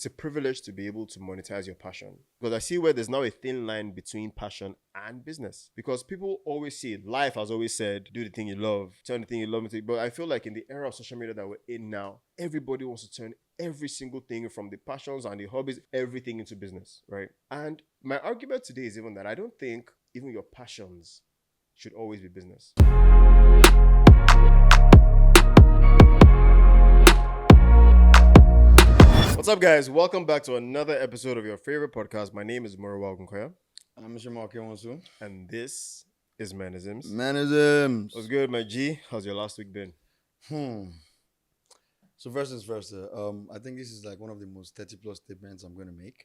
it's a privilege to be able to monetize your passion. Because I see where there's now a thin line between passion and business. Because people always see it. Life has always said, do the thing you love, turn the thing you love into. But I feel like in the era of social media that we're in now, everybody wants to turn every single thing from the passions and the hobbies, everything into business, right? And my argument today is even that I don't think even your passions should always be business. What's up, guys? Welcome back to another episode of your favorite podcast. My name is Murawa Ogunkoya. I'm Mr. Mark Ewansu. And this is Menisms. Menisms. What's good, my G? How's your last week been? So first things first, I think this is like one of the most 30 plus statements I'm going to make.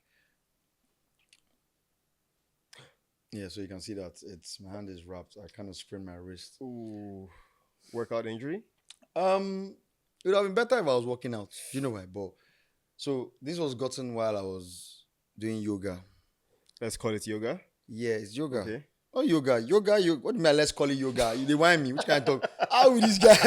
Yeah, so you can see that my hand is wrapped. I kind of sprained my wrist. Ooh, workout injury? It would have been better if I was working out. You know why? But so this was gotten while I was doing yoga. Let's call it yoga. Yeah, it's yoga. Okay. Oh, yoga. What do you mean? Let's call it yoga. You whine me. Which kind of talk? How with this guy?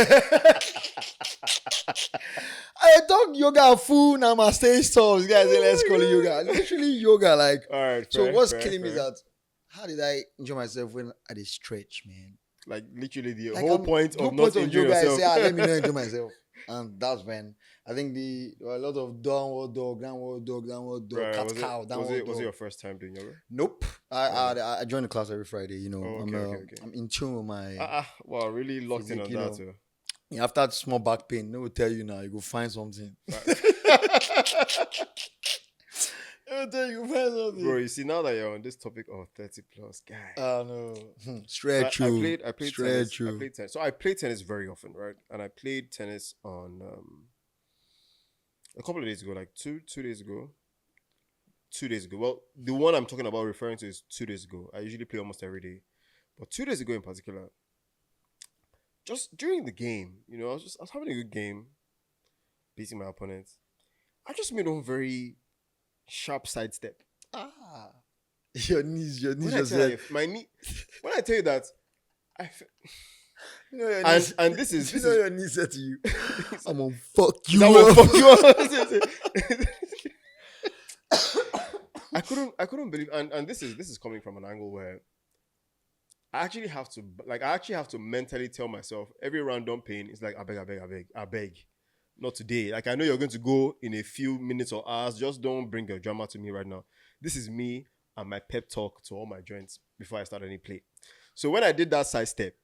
I talk yoga full now. My stage stall. This guy say let's call it yoga. Literally yoga. Like, all right. So what's killing me is that how did I enjoy myself when I did stretch, man? Like literally the like whole point of not enjoying yoga yourself. is say, let me not enjoy myself. And that's when I think there were a lot of downward dog, Right. cat cow, downward dog. Was it your first time doing yoga? Nope. I join the class every Friday. You know, Okay. I'm in tune with my. Wow, really locked physique, in on that too. After that small back pain, they will tell you now you go find something. Bro, you see, now that you're on this topic of 30 plus, guy. No. Straight true. I played tennis. So I play tennis very often, right? And I played tennis on a couple of days ago, like two days ago. 2 days ago. Well, the one I'm talking about referring to is 2 days ago. I usually play almost every day. But 2 days ago in particular, just during the game, I was having a good game, beating my opponents. I just made a very sharp sidestep. Your knees just my knee. When I tell you that, and this is your knee said to you, I'm gonna fuck you up. I couldn't believe, and this is coming from an angle where I actually have to mentally tell myself every random pain is like, I beg. Not today. Like, I know you're going to go in a few minutes or hours. Just don't bring your drama to me right now. This is me and my pep talk to all my joints before I start any play. So when I did that side step,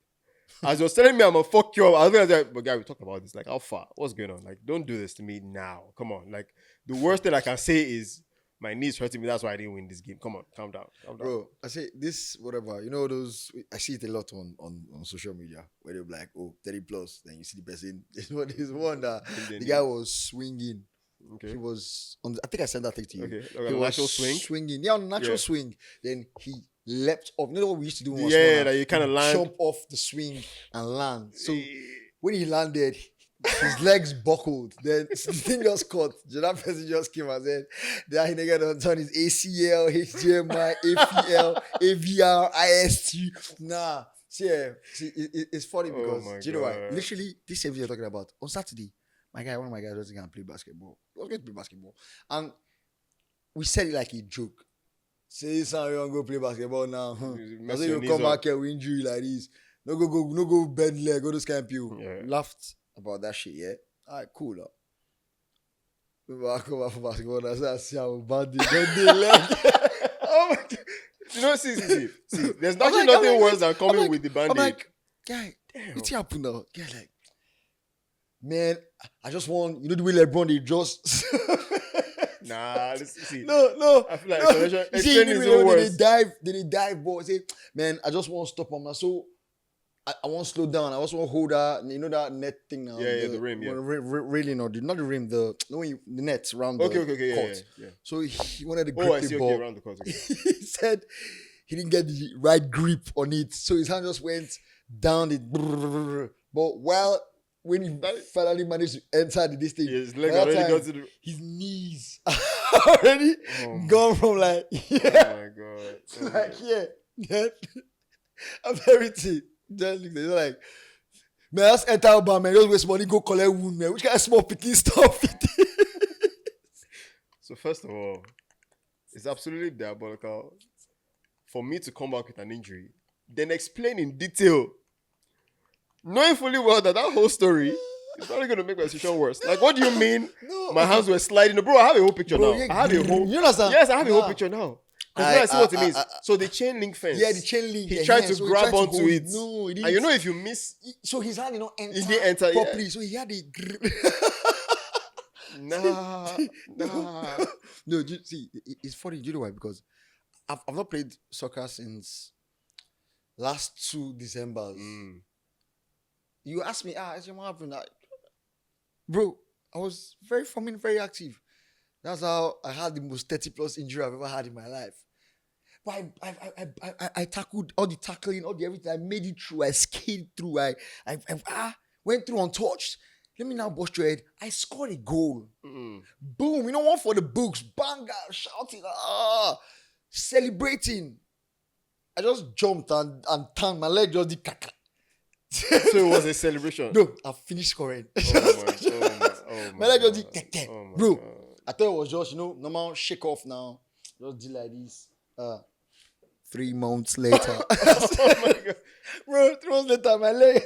as you're telling me I'm going to fuck you up, I was like, but guy, we talk about this. Like, how far? What's going on? Like, don't do this to me now. Come on. Like, the worst thing I can say is my knee's hurting me. That's why I didn't win this game. Come on. Calm down. Bro, I say this, whatever. You know those, I see it a lot on social media where they're like, 30 plus. Then you see the person. There's one that the guy was swinging. Okay. He was on. I think I sent that thing to you. Okay. He was natural swinging. Yeah, on a natural swing. Then he leapt off. You know what we used to do when we were smaller? that You kind of land. Jump off the swing and land. So when he landed, his legs buckled. Then the thing just caught. That person just came and said that he nigga done his ACL, HDMI, APL, AVR, IST. Nah. See, it's funny because you know why? Literally, this same thing you're talking about. On Saturday, one of my guys was going to play basketball. I was going to play basketball. And we said it like a joke. Say, son, you want to go play basketball now? I say, you come back here with injury like this. No go bend leg, go to scamp you. Yeah. Laughed about that shit, yeah? Alright, cool. I come back for basketball and I see how bad they don't leg. Oh my God. See. There's nothing worse than coming with the band-aid. I'm like, guy, what's happening now? Guy, like, man, I just want, the way LeBron, they just... Nah, see. No. I feel like extension is even worse. They dive, ball. Say, man, I just want to stop them. So I want to slow down. I also want to hold that net thing now. Yeah, the rim, yeah. Really, not the rim, the net around the court. Yeah. So he wanted to grip the ball. Okay, around the court. Okay. He said he didn't get the right grip on it. So his hand just went down it. But when he finally managed to enter the distance, his leg already got to the... His knees already gone from like, oh my God. Yeah. I'm everything. They're like, man, that's enter bar, man. Just waste money, go collect wound, man. Which kind of small picking stuff it is? So first of all, it's absolutely diabolical for me to come back with an injury, then explain in detail, knowing fully well that whole story is probably going to make my situation worse. Like, what do you mean? No. My hands were sliding. Bro, I have a whole picture Bro, now. yeah, I have a whole. you understand? Yes, I have a whole Nah. picture now. Because now I see what it means. So the chain link fence. Yeah, the chain link. He the tried hand, to so he grab tried to onto hold it. No, he didn't. And you know, if you miss, So his hand did not enter, didn't enter, yeah. properly. So he had a nah. No, see, it's funny. Do you know why? Because I've not played soccer since last 2 Decembers. You asked me, is your mom having that? Bro, I was very active. That's how I had the most 30+ injury I've ever had in my life. But I tackled all the tackling, all the everything. I made it through. I skated through. I went through untouched. Let me now bust your head. I scored a goal. Boom. You know, one for the books. Banger. Shouting. Celebrating. I just jumped and turned. My leg just did caca. So it was a celebration. No, I finished scoring. My leg just did caca. Bro, I thought it was just, normal shake off now. Just did like this. 3 months later. Oh my God. Bro, 3 months later, my leg.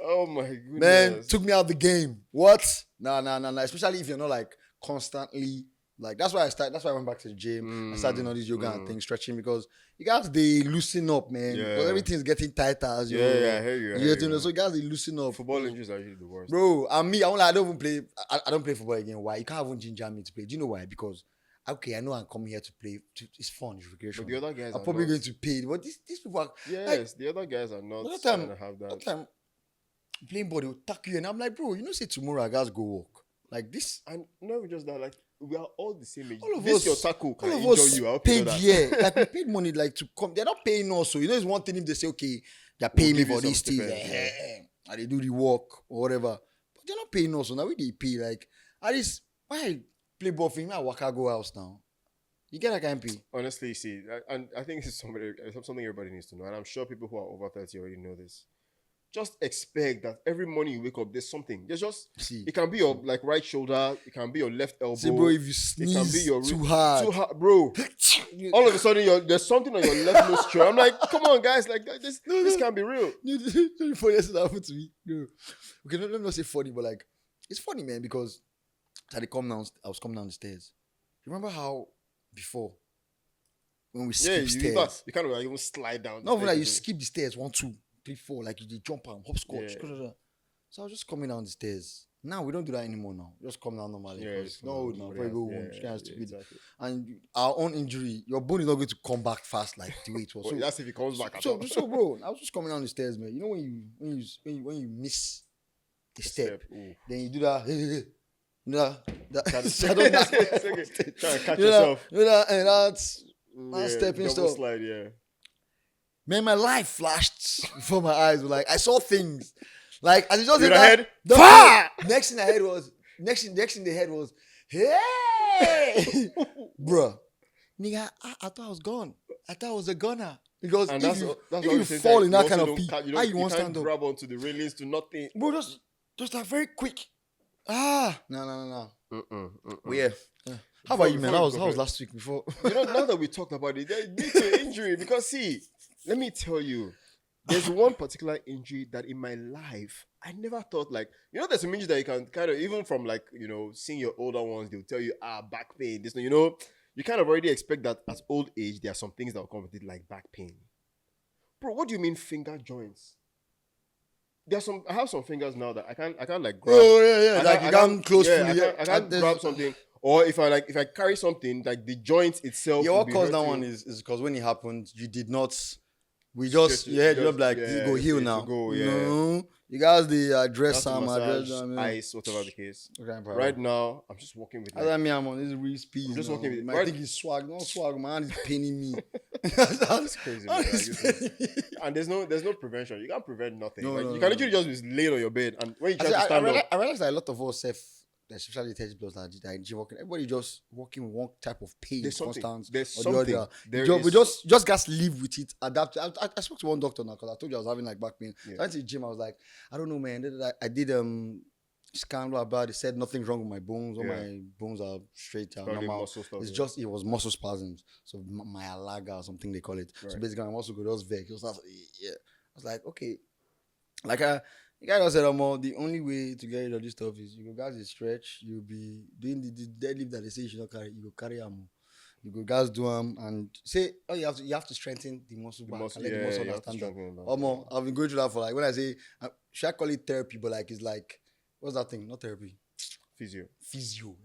Oh my goodness. Man, took me out the game. What? Nah. Especially if you're not like constantly like. That's why I went back to the gym. I started doing all these yoga and things, stretching, because you guys they loosen up, man. Yeah. Because everything's getting tighter as you. Yeah, I hear you. So you guys they loosen up. Football injuries are usually the worst. Bro, and me, I don't even play. I don't play football again. Why? You can't even ginger me to play. Do you know why? Because okay, I know I'm coming here to play. It's fun, it's recreation. But the other guys are are probably not. going to pay. But these people are. Yes, like, the other guys are not That going to have that. That time, playing body will tack you, and I'm like, bro, say tomorrow I guys go walk like this. And not even just that, like we are all the same age. All of this us, your tackle can all of injure us you. I hope you know paid that. like we paid money like to come. They're not paying us, so it's one thing if they say okay, they're paying me give you for some this thing, stipend, and they do the work or whatever. But they're not paying us, so now we they pay like at least why I play ball for me, I work I go house now. You get a can pay. Honestly, see, and I think this is something everybody needs to know, and I'm sure people who are over 30 already know this. Just expect that every morning you wake up, there's something. There's just it can be your like right shoulder, it can be your left elbow. See, bro, if you it can be sneeze your too hard, bro. All of a sudden, there's something on your left nostril. I'm like, come on, guys, like this can't be real. The funniest thing that happened to me. No. Okay, let me not say funny, but like it's funny, man, because I was coming down the stairs. You remember how before when we skip stairs, you kind of like even slide down. not even like you skip the stairs 1, 2, 3, 4, like you did jump and hopscotch. Yeah. So I was just coming down the stairs. Now we don't do that anymore. Now just come down normally. Yeah, No, probably go home. exactly. And our own injury, your bone is not going to come back fast like the way it was. Well, that's if it comes back at So, all. so bro, I was just coming down the stairs, man. You know when you miss the step, then you do that. Try to catch yourself. And that's stepping double stuff. slide, yeah. Man, my life flashed before my eyes. Like I saw things. Like as it just Your did head? that. Next thing the head was, hey, bruh, nigga, I thought I was gone. I thought I was a gunner. Because And if that's you fall in that kind of peak, how you want to stand up? grab onto the railings to nothing. Bro, just like very quick. No. Well, yeah. How about you, man? How was last week before? Now that we talked about it, there leads to injury. Because see, let me tell you, there's one particular injury that in my life I never thought like, there's some injuries that you can kind of, even from like, seeing your older ones, they'll tell you, back pain, this, you kind of already expect that at old age, there are some things that will come with it, like back pain. Bro, what do you mean finger joints? I have some fingers now that I can't like grab. Oh yeah. Like you can't close fully. I can't grab something. Or if I carry something, like the joint itself. Yeah, what caused that one is because when it happened, you did not. We just like this go heal now. You guys the address some ice, whatever the case. Okay, right now, I'm just walking with. I mean, I'm on this real speed. I'm just walking with. I think it's swag. No swag, man. It's paining me. That's crazy, man. And there's no prevention. You can't prevent nothing. You can literally just be laying on your bed, and when you try to stand up, I realized that a lot of us especially 30 plus that walking, everybody just working with one type of pain. There's constant. something. There's or something. The other. We just guys live with it, adapt. I spoke to one doctor now because I told you I was having like back pain. Yeah. So I went to the gym. I was like, I don't know, man. I did scandal about it. Said nothing's wrong with my bones. All Yeah. my bones are straight, are Probably normal. muscle stuff. It's Yeah. just it was muscle spasms. So my alaga or something they call it. So Right. basically, my muscle could just vex. It was like, yeah. I was like, okay. Like the guy just said, the only way to get rid of this stuff is you go guys a stretch. You'll be doing the deadlift that they say you should not carry. You go carry them. You go guys do them and say, oh, you have to strengthen the muscle The back muscle, and let the yeah, muscle you have to understand that. strengthen that. I've been going through that for like when I say should I call it therapy, but like it's like what's that thing? Not therapy. Physio,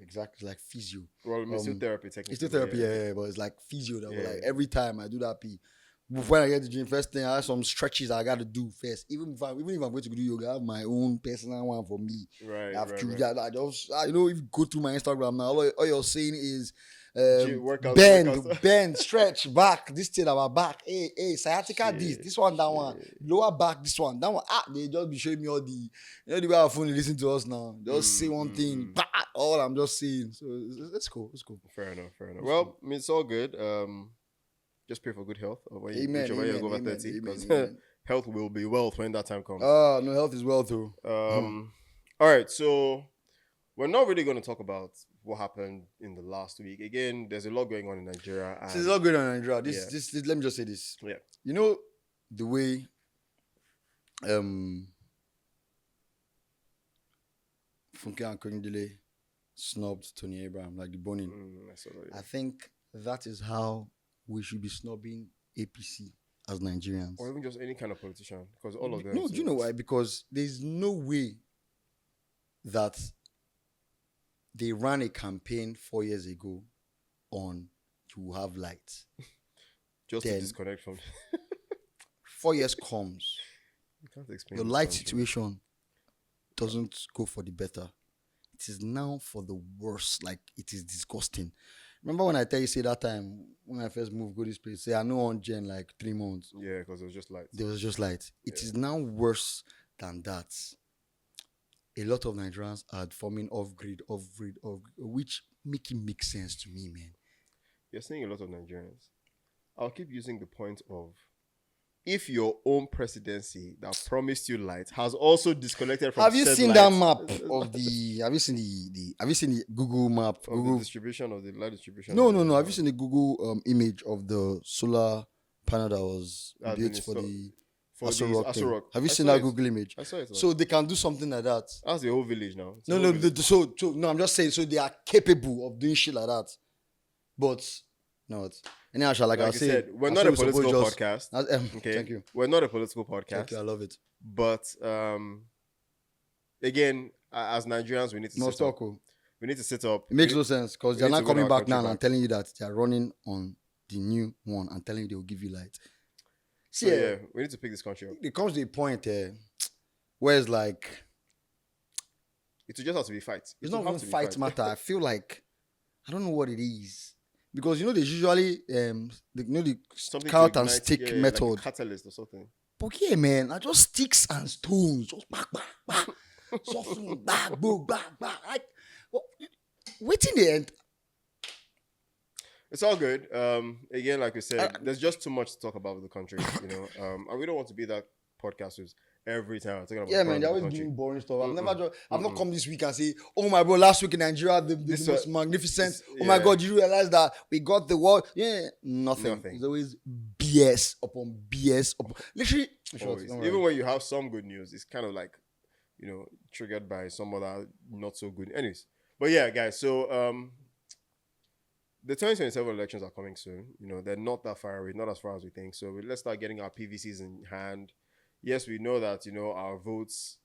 exactly, like physio. Well, it's still therapy technically. It's still therapy, yeah, but it's like physio that Yeah. like every time I do that pee. When I get to the gym, first thing I have some stretches I gotta do first. Even if I'm going to do yoga, I have my own personal one for me. Right. I have right, to right. that. I just if you go through my Instagram now, all you're saying is Workouts, bend, stretch, back, this thing about back, hey, sciatica, this one, that one, lower back, this one, that one. They just be showing me all the, the way our phone listen to us now. Just say one thing, all I'm just saying. So it's cool. Fair enough. Well, I mean, it's all good. Just pray for good health. Amen. Whichever you go over 30, because health will be wealth when that time comes. No, health is well too. All right, so we're not really going to talk about what happened in the last week. Again, there's a lot going on in Nigeria. There's a lot going on in Nigeria. This, let me just say this. Yeah. You know the way Funke and Korindile snubbed Tony Abraham, like the boning. I think that is how we should be snubbing APC as Nigerians. Or even just any kind of politician. Because all of them. No, do you know why? Because there's no way that they ran a campaign 4 years ago on you have lights. Just to disconnect from 4 years comes. You can't explain your light situation doesn't go for the better. It is now for the worse. Like, it is disgusting. Remember when I tell you, say that time when I first moved, go this place, say I know on Gen like 3 months. Yeah, because it was just light. There was just light. It is now worse than that. A lot of Nigerians are forming off-grid, which make sense to me, man. You're saying a lot of Nigerians. I'll keep using the point of if your own presidency that promised you light has also disconnected from. Have you seen that map of the? Have you seen Have you seen the Google map? Of Google the distribution of the light distribution. No. Have you seen the Google image of the solar panel that was built for the Aso Rock? Have you seen that Google image? I saw it. So they can do something like that. That's the whole village now. No. I'm just saying. So they are capable of doing shit like that, but no. Anyhow, like I said, we're not a political podcast. Okay, thank you. We're not a political podcast. Thank you, I love it. But again, as Nigerians, we need to sit up. We need to sit up. It makes no sense because they're not coming back now and telling you that they're running on the new one and telling you they will give you light. See, so, we need to pick this country up. It comes to a point where it's like it will just have to be fight. It's not even fight matter. I feel like I don't know what it is. Because there's usually the carrot and stick method, like a catalyst or something. But yeah, man, I just sticks and stones, just back, soften, back. Like, wait in the end. It's all good. Again, like we said, there's just too much to talk about with the country, and we don't want to be that podcast who's every time I'm talking about. Yeah, man, they're always doing boring stuff. I've not come this week and say, oh my bro, last week in Nigeria, the most magnificent. Oh my God, you realize that we got the world? Yeah, nothing. It's always BS upon BS upon. Literally, even when you have some good news, it's kind of like, triggered by some other not so good. Anyways, but yeah, guys. So the 2027 elections are coming soon. They're not that far away, not as far as we think. So let's start getting our PVCs in hand. Yes, we know that, our votes,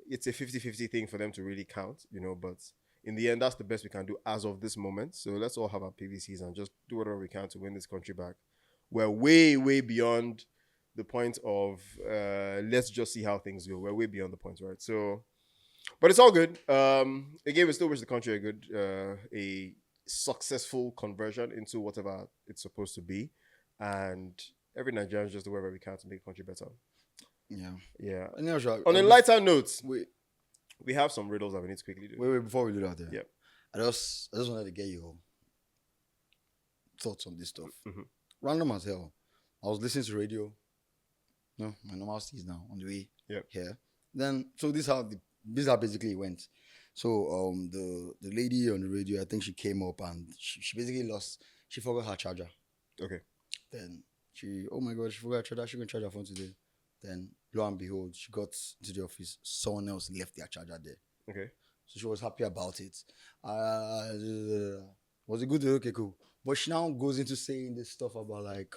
it's a 50-50 thing for them to really count, but in the end, that's the best we can do as of this moment. So let's all have our PVCs and just do whatever we can to win this country back. We're way, way beyond the point of let's just see how things go. We're way beyond the point, right? So, but it's all good. Again, we still wish the country a successful conversion into whatever it's supposed to be. And every Nigerian just do whatever we can to make the country better. Yeah. On a lighter note, we have some riddles that we need to quickly do. Wait, before we do that, yeah. I just wanted to get your thoughts on this stuff. Mm-hmm. Random as hell. I was listening to radio. No, my normal is now on the way here. Then, so this is how this is how basically it went. So the lady on the radio, I think she came up and she basically lost. She forgot her charger. Okay. Then oh my god, she forgot her charger. She couldn't charge her phone today. Then lo and behold, she got to the office. Someone else left their charger there. Okay. So she was happy about it. Was it good? Okay, cool. But she now goes into saying this stuff about like,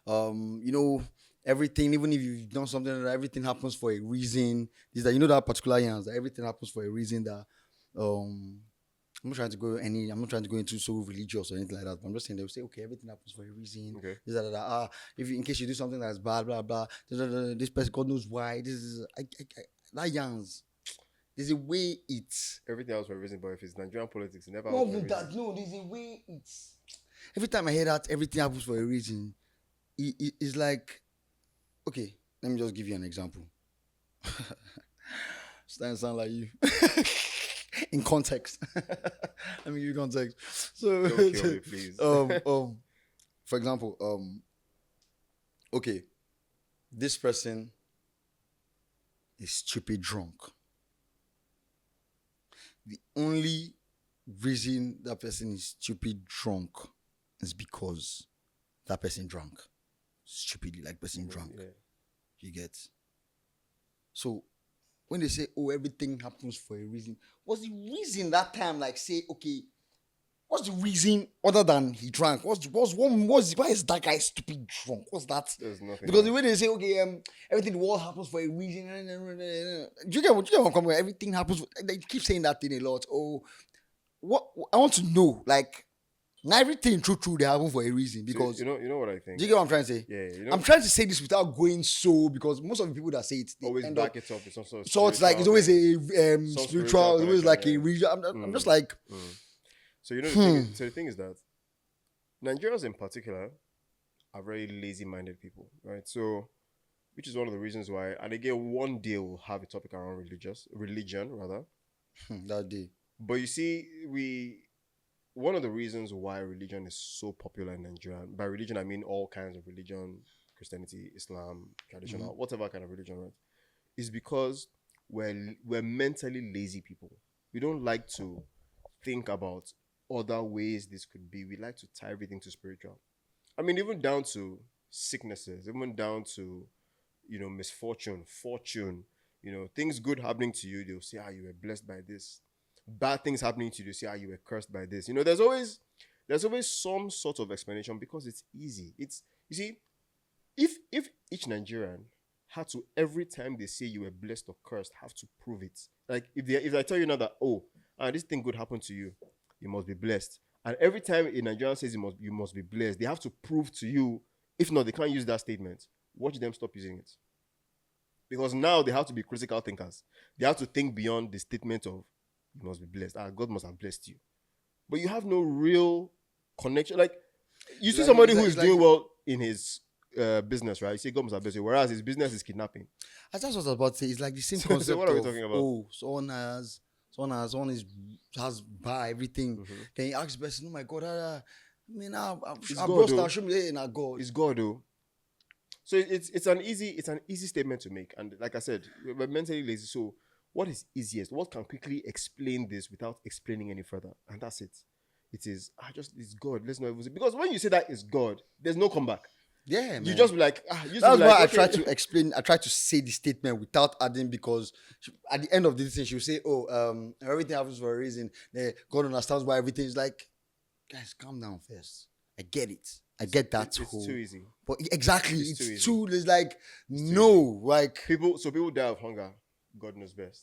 you know, everything, even if you've done something, everything happens for a reason. Is that, you know, that particular yans, that everything happens for a reason. That I'm not trying to go into so religious or anything like that. But I'm just saying, they'll say, okay, everything happens for a reason. Okay. This, that, that, if in case you do something that's bad, blah blah, this person, God knows why. This is that yans. There's a way it's Everything else for a reason, but if it's Nigerian politics, it never not happens for a even reason. that. No, there's a way it's. Every time I hear that, everything happens for a reason. It's like, okay, let me just give you an example. Starting to sound like you. In context. Let me give you context. So, Don't kill me, please. for example, okay, this person is stupid drunk. The only reason that person is stupid drunk is because that person drank. Stupidly, like person drunk. Yeah. You get? So when they say, oh, everything happens for a reason, what's the reason that time? Like, say, okay, what's the reason other than he drank? Why is that guy stupid drunk? What's that? There's nothing. Because else. the way they say, okay, everything in the world happens for a reason. Do you get what I'm coming? Everything happens. They keep saying that thing a lot. Oh, what I want to know, like, not everything true they happen for a reason. Because So, you know what I think. do you get what I'm trying to say? Yeah. You know, I'm trying to say this without going so, because most of the people that say it, they always end back up. it up with some sort of. So it's like it's always a Some spiritual, it's always like a connection, region. I'm just like, So you know, the thing is that Nigerians in particular are very lazy-minded people, right? So, which is one of the reasons why, and again, one day we'll have a topic around religion rather. that day. But you see, one of the reasons why religion is so popular in Nigeria, by religion I mean all kinds of religion, Christianity, Islam, traditional, whatever kind of religion, right? Is because we're mentally lazy people. We don't like to think about other ways this could be. We like to tie everything to spiritual. I mean, even down to sicknesses, even down to, misfortune, fortune, things good happening to you, they'll say, you were blessed by this. Bad things happening to you, they'll say, you were cursed by this. There's always some sort of explanation because it's easy. You see, if each Nigerian had to, every time they say you were blessed or cursed, have to prove it. Like if I tell you now that, this thing good happened to you, you must be blessed. And every time a Nigerian says you must be blessed, they have to prove to you. If not, they can't use that statement. Watch them stop using it. Because now they have to be critical thinkers. They have to think beyond the statement of you must be blessed. God must have blessed you. But you have no real connection. Like, you see somebody who is doing well in his business, right? You say God must have blessed you, whereas his business is kidnapping. That's what I was about to say. It's like the same concept. So what are we talking about? Oh, someone has buy everything. Then he asks the person, oh my God, I God, show me God. It's God, though. So it's an easy statement to make. And like I said, we're mentally lazy. So what is easiest? What can quickly explain this without explaining any further? And that's it. It is, it's God. Let's not even say. Because when you say that it's God, there's no comeback. Yeah, man. You just be like, that's why I try to explain. I try to say the statement without adding, because at the end of the thing, she'll say, everything happens for a reason. God understands why everything is like, guys, calm down first. I get it. I get that. It's too easy. But exactly, it's too it's like, no, like. People die of hunger. God knows best.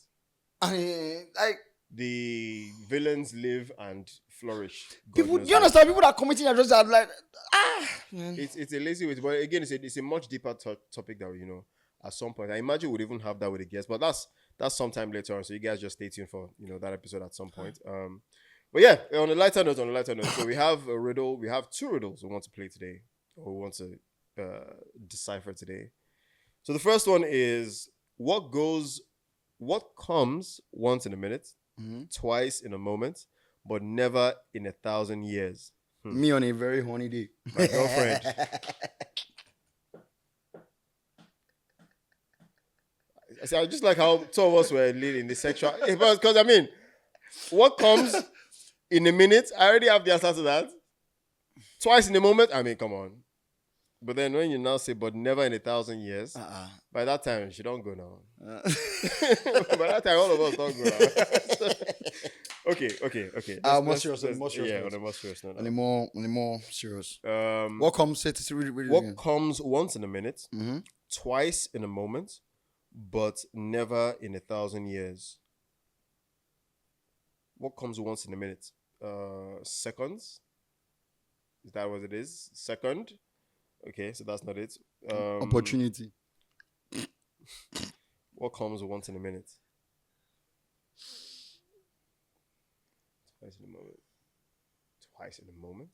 I mean, like. The villains live and flourish. People, do you understand? People that are committing atrocities are like, man. It's a lazy way, but again, it's a much deeper topic that at some point. I imagine we'd even have that with the guests, but that's sometime later on. So you guys just stay tuned for that episode at some point. But yeah, on a lighter note, so we have a riddle. We have two riddles we want to play today, or we want to decipher today. So the first one is what comes once in a minute, twice in a moment, but never in 1,000 years. Me on a very horny day. My girlfriend. I said, I just like how two of us were leading the sexual. Because I mean, what comes in a minute? I already have the answer to that. Twice in a moment. I mean, come on. But then when you now say, but never in 1,000 years, by that time, she don't go now. By that time, all of us don't go now. Okay. More serious. Yeah, on a more serious note. On a more serious. What What comes? Say to read what again. comes once in a minute, Mm-hmm. twice in a moment, but never in 1,000 years? What comes once in a minute? Seconds? Is that what it is? Second? Okay, so that's not it. Opportunity. What comes once in a minute? Twice in a moment. Twice in a moment?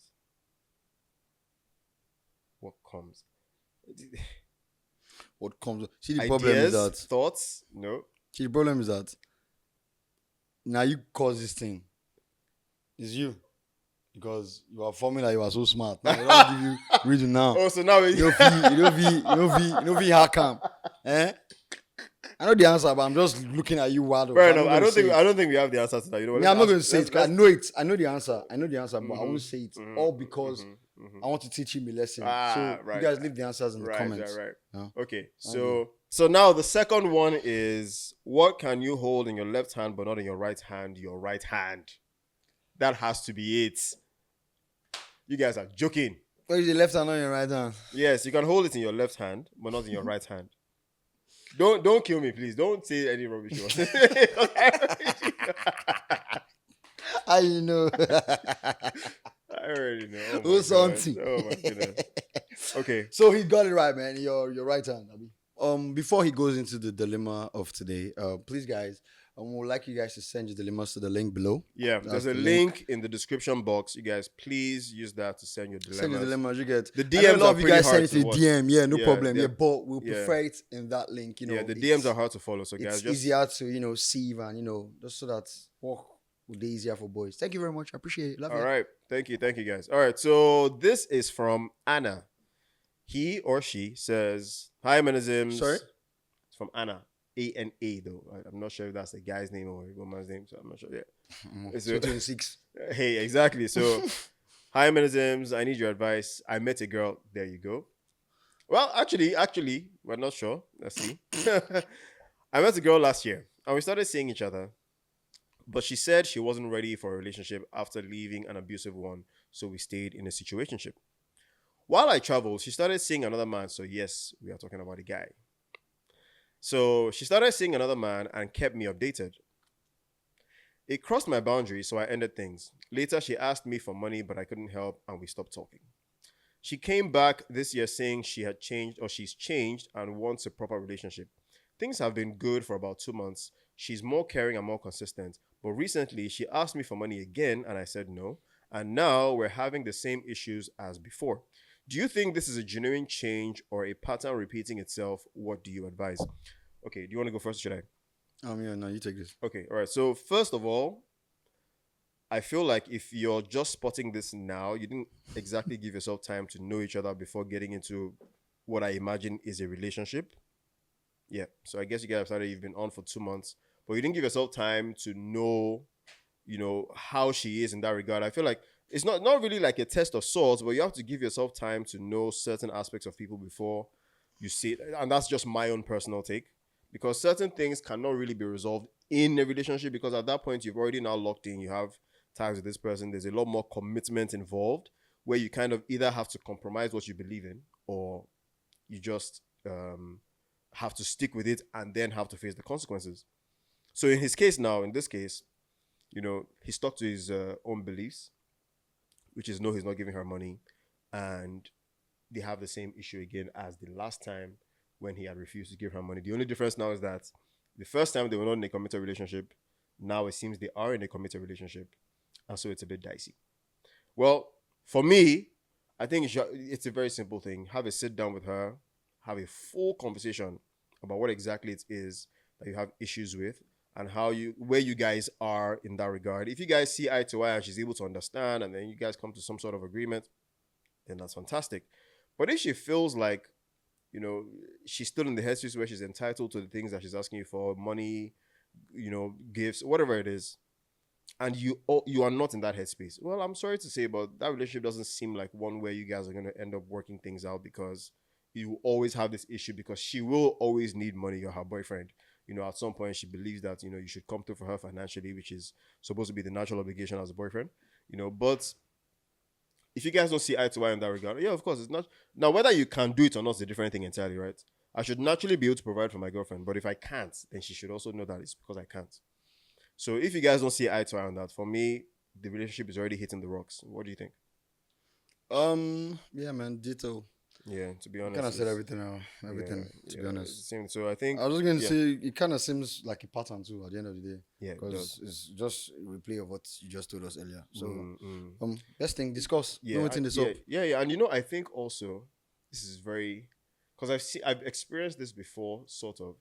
What comes? What comes? See, the problem is Ideas? that. Thoughts? No. See, the problem is that. Now you cause this thing. It's you. Because you are forming like you are so smart. Now, I don't give you reason now. Oh, so now You don't be hack cam. Eh? I know the answer, but I'm just looking at you wild. fair enough. I don't think we have the answer to that. You know what? Yeah, I'm not going to say it because I know it. I know the answer. But I won't say it. Mhm, All because mhm. I want to teach him a lesson. Ah, So right. you guys leave the answers in the comments. Right. Yeah. Okay, so now the second one is, what can you hold in your left hand but not in your right hand? Your right hand. That has to be it. You guys are joking. Where is the left hand on your right hand? Yes, you can hold it in your left hand but not in your right hand. Don't kill me, please. Don't say any rubbish. I know. I already know. Oh my Who's God. auntie? Oh my goodness. Okay. So he got it right, man. Your right hand. Abi. Before he goes into the dilemma of today, please, guys, we would like you guys to send your dilemmas to the link below. Yeah, That's there's a the link in the description box. You guys, please use that to send your dilemmas. Send your dilemmas. You get The I know a DMs lot are of you pretty guys send hard it to the watch. DM. Yeah, no Yeah, problem. they're- Yeah, but we'll yeah. prefer it in that link. Yeah, the it's- DMs are hard to follow. So guys, It's just easier to sieve and just so that work will be easier for boys. Thank you very much. I appreciate it. Love all you. right. Thank you, guys. All right, so this is from Anna. He or she says, "Hi, Menisms." Sorry? It's from Anna. ANA though. I'm not sure if that's a guy's name or a woman's name, so I'm not sure. Yeah. It's a- 26. Hey, exactly. So, hi, Menisms. I need your advice. I met a girl. There you go. Well, actually, we're not sure. Let's see. I met a girl last year, and we started seeing each other. But she said she wasn't ready for a relationship after leaving an abusive one, so we stayed in a situationship. While I traveled, she started seeing another man. So yes, we are talking about a guy. So she started seeing another man and kept me updated. It crossed my boundary, so I ended things. Later, she asked me for money, but I couldn't help, and we stopped talking. She came back this year saying she had changed, or she's changed, and wants a proper relationship. Things have been good for about 2 months. She's more caring and more consistent. But recently, she asked me for money again, and I said no. And now we're having the same issues as before. Do you think this is a genuine change or a pattern repeating itself? What do you advise? Okay, do you want to go first, or should I? Yeah, no, you take this. Okay, all right. So first of all, I feel like if you're just spotting this now, you didn't exactly give yourself time to know each other before getting into what I imagine is a relationship. Yeah. So I guess you guys have started, you've been on for 2 months, but you didn't give yourself time to know, how she is in that regard. I feel like it's not really like a test of sorts, but you have to give yourself time to know certain aspects of people before you see it. And that's just my own personal take. Because certain things cannot really be resolved in a relationship, because at that point you've already now locked in, you have ties with this person, there's a lot more commitment involved, where you kind of either have to compromise what you believe in, or you just have to stick with it and then have to face the consequences. So in this case, he stuck to his own beliefs, which is no, he's not giving her money, and they have the same issue again as the last time when he had refused to give her money. The only difference now is that the first time they were not in a committed relationship, now it seems they are in a committed relationship, and so it's a bit dicey. Well, for me, I think it's a very simple thing. Have a sit down with her, have a full conversation about what exactly it is that you have issues with, and where you guys are in that regard. If you guys see eye to eye and she's able to understand, and then you guys come to some sort of agreement, then that's fantastic. But if she feels like you know, she's still in the headspace where she's entitled to the things that she's asking you for, money, you know, gifts, whatever it is, and you are not in that headspace. Well, I'm sorry to say, but that relationship doesn't seem like one where you guys are going to end up working things out, because you always have this issue, because she will always need money. You're her boyfriend. You know, at some point she believes that, you know, you should come through for her financially, which is supposed to be the natural obligation as a boyfriend. You know, but if you guys don't see eye to eye in that regard, yeah, of course, it's not. Now, whether you can do it or not is a different thing entirely, right? I should naturally be able to provide for my girlfriend, but if I can't, then she should also know that it's because I can't. So if you guys don't see eye to eye on that, for me, the relationship is already hitting the rocks. What do you think? Yeah, man, ditto. Yeah, to be You honest, kind of said it's- everything. Everything, to be honest. Same. So I think, I was just going to yeah. say it kind of seems like a pattern too at the end of the day, Yeah, it because does. it's just a replay of what you just told us earlier. So, Mm. best thing, discuss. Yeah, No what's in this yeah, up. yeah, and you know, I think also this is very, because I've experienced this before, sort of,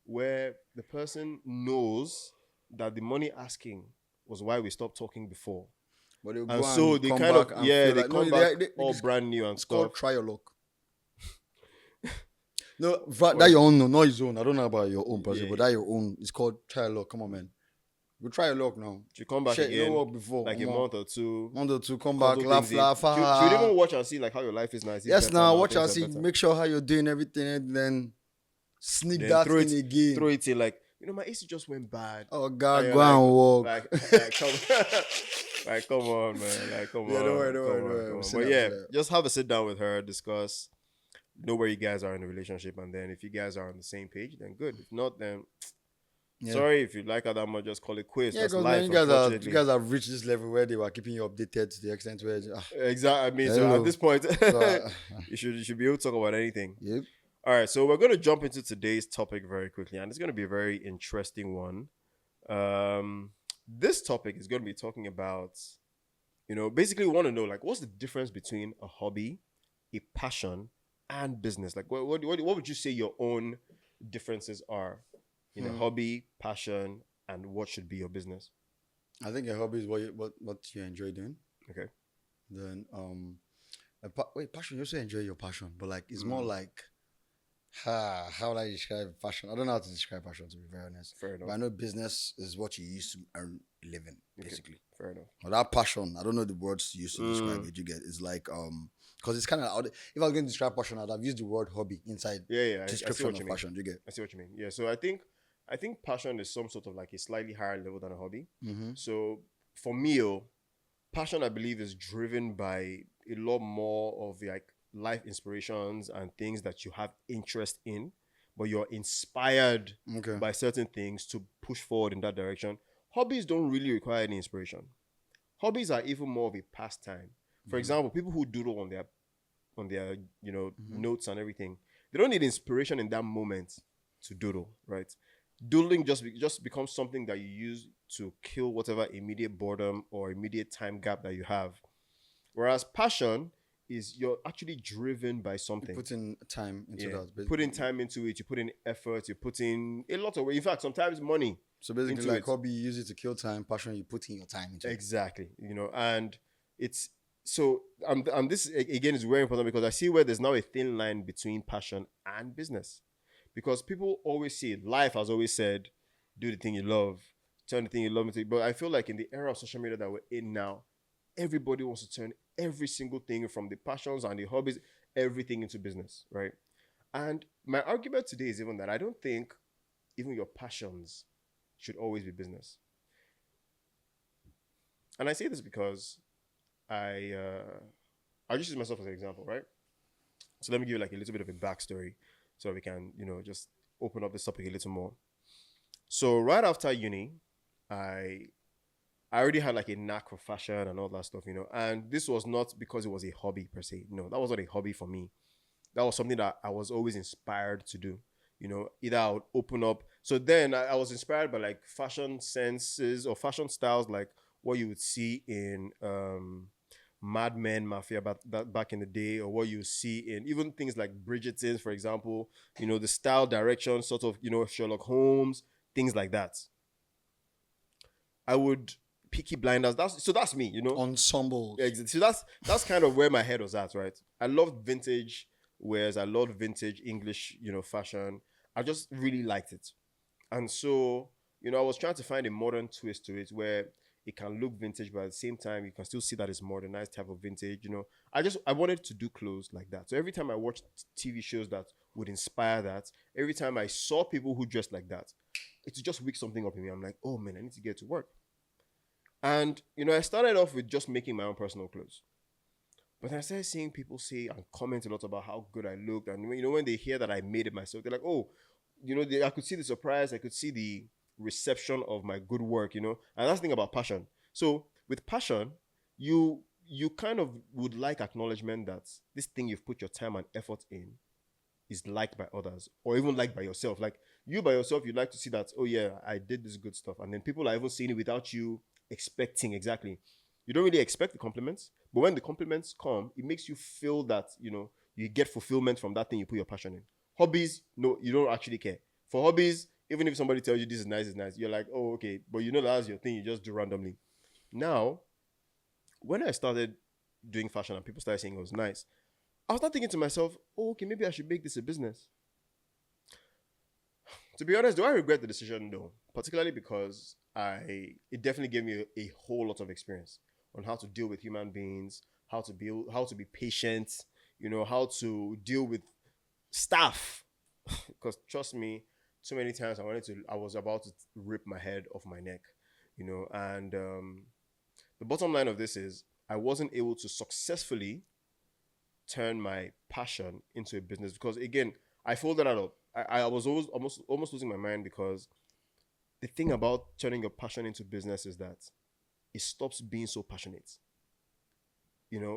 where the person knows that the money asking was why we stopped talking before, But they'll and go so and they come kind back of and feel they like come no, back they all it's brand new and it's called stuff. try your luck. No, that your own, no, not his own. I don't know about your own person, Yeah. but that your own. It's called try your luck. Come on, man. We try your luck now. She come back Shit, you again, know what before? like a Omo. month or two, Month or two, come back, cuddle laugh, things in. laugh. She would even watch and see like how your life is now. Yes, now watch and and see, make sure how you're doing everything, and then sneak Then that throw in it, again. throw it in like, you know, my AC just went bad. Oh And God, you're go and walk. like come, like come on, man, like come Yeah, on, don't worry, don't come worry, on, don't worry. come We'll on. see But that, yeah, we'll see that. just have a sit down with her, discuss, know where you guys are in the relationship, and then if you guys are on the same page, then good. If not, then Yeah. sorry. If you like her that much, just call it quits. Yeah, That's because life, you unfortunately. guys have reached this level where they were keeping you updated to the extent where Exactly. I mean, so Hello. at this point, So, you should be able to talk about anything. yep. All right, so we're going to jump into today's topic very quickly, and it's going to be a very interesting one. This topic is going to be talking about, you know, basically we want to know, like, what's the difference between a hobby, a passion, and business? Like, what would you say your own differences are in a hobby, passion, and what should be your business? I think a hobby is what you enjoy doing. Okay. Then passion. You also enjoy your passion, but like it's more like how would I describe passion? I don't know how to describe passion, to be very honest. Fair enough. But I know business is what you use to earn a living, basically. Okay. Fair enough. But that passion, I don't know the words to use to describe it. You get it's like because it's kind of if I was going to describe passion, I'd have used the word hobby inside Yeah. I see description what of you mean. passion. You get I see what you mean. Yeah. So I think passion is some sort of like a slightly higher level than a hobby. So for me, passion, I believe, is driven by a lot more of like life inspirations and things that you have interest in, but you're inspired okay. by certain things to push forward in that direction. Hobbies don't really require any inspiration. Hobbies are even more of a pastime. For example, people who doodle on their notes and everything, they don't need inspiration in that moment to doodle, right? Doodling just becomes something that you use to kill whatever immediate boredom or immediate time gap that you have. Whereas passion is you're actually driven by something. You put in time into that. You put in time into it, you put in effort, you put in a lot of work. In fact, sometimes money. So basically, into like it. hobby, you use it to kill time. Passion, you put in your time into it. Exactly. You know, and it's so and this again is very important because I see where there's now a thin line between passion and business. Because people always see it. Life has always said, do the thing you love, turn the thing you love into. But I feel like in the era of social media that we're in now, everybody wants to turn every single thing from the passions and the hobbies, everything into business, right? And my argument today is even that I don't think even your passions should always be business. And I say this because I'll just use myself as an example, right? So let me give you like a little bit of a backstory so we can, just open up this topic a little more. So right after uni, I already had like a knack for fashion and all that stuff, and this was not because it was a hobby per se. No, that was not a hobby for me. That was something that I was always inspired to do. Either I would open up. So then I was inspired by like fashion senses or fashion styles, like what you would see in Mad Men Mafia back in the day, or what you see in even things like Bridgerton, for example, the style direction, sort of, Sherlock Holmes, things like that. I would Peaky Blinders. That's me, Ensembles. So that's kind of where my head was at, right? I loved vintage whereas I loved vintage English, fashion. I just really liked it. And so, I was trying to find a modern twist to it where it can look vintage, but at the same time, you can still see that it's modernized type of vintage. I wanted to do clothes like that. So every time I watched TV shows that would inspire that, every time I saw people who dressed like that, it just wake something up in me. I'm like, oh man, I need to get to work. And I started off with just making my own personal clothes. But I started seeing people say and comment a lot about how good I looked. And when they hear that I made it myself, they're like, oh, I could see the surprise, I could see the reception of my good work. And that's the thing about passion. So with passion, you kind of would like acknowledgement that this thing you've put your time and effort in is liked by others or even liked by yourself. Like you by yourself, you'd like to see that, oh yeah, I did this good stuff. And then people are even seeing it without you expecting exactly. You don't really expect the compliments, but when the compliments come, it makes you feel that, you get fulfillment from that thing you put your passion in. Hobbies, no, you don't actually care. For hobbies, even if somebody tells you this is nice, it's nice, you're like, oh, okay. But that's your thing, you just do randomly. Now, when I started doing fashion and people started saying it was nice, I was not thinking to myself, oh, okay, maybe I should make this a business. To be honest, do I regret the decision? No. Particularly because it definitely gave me a whole lot of experience on how to deal with human beings, how to be patient, how to deal with staff. Because trust me, so many times I was about to rip my head off my neck, and the bottom line of this is I wasn't able to successfully turn my passion into a business because again, I folded that up. I was always almost losing my mind because the thing about turning your passion into business is that it stops being so passionate.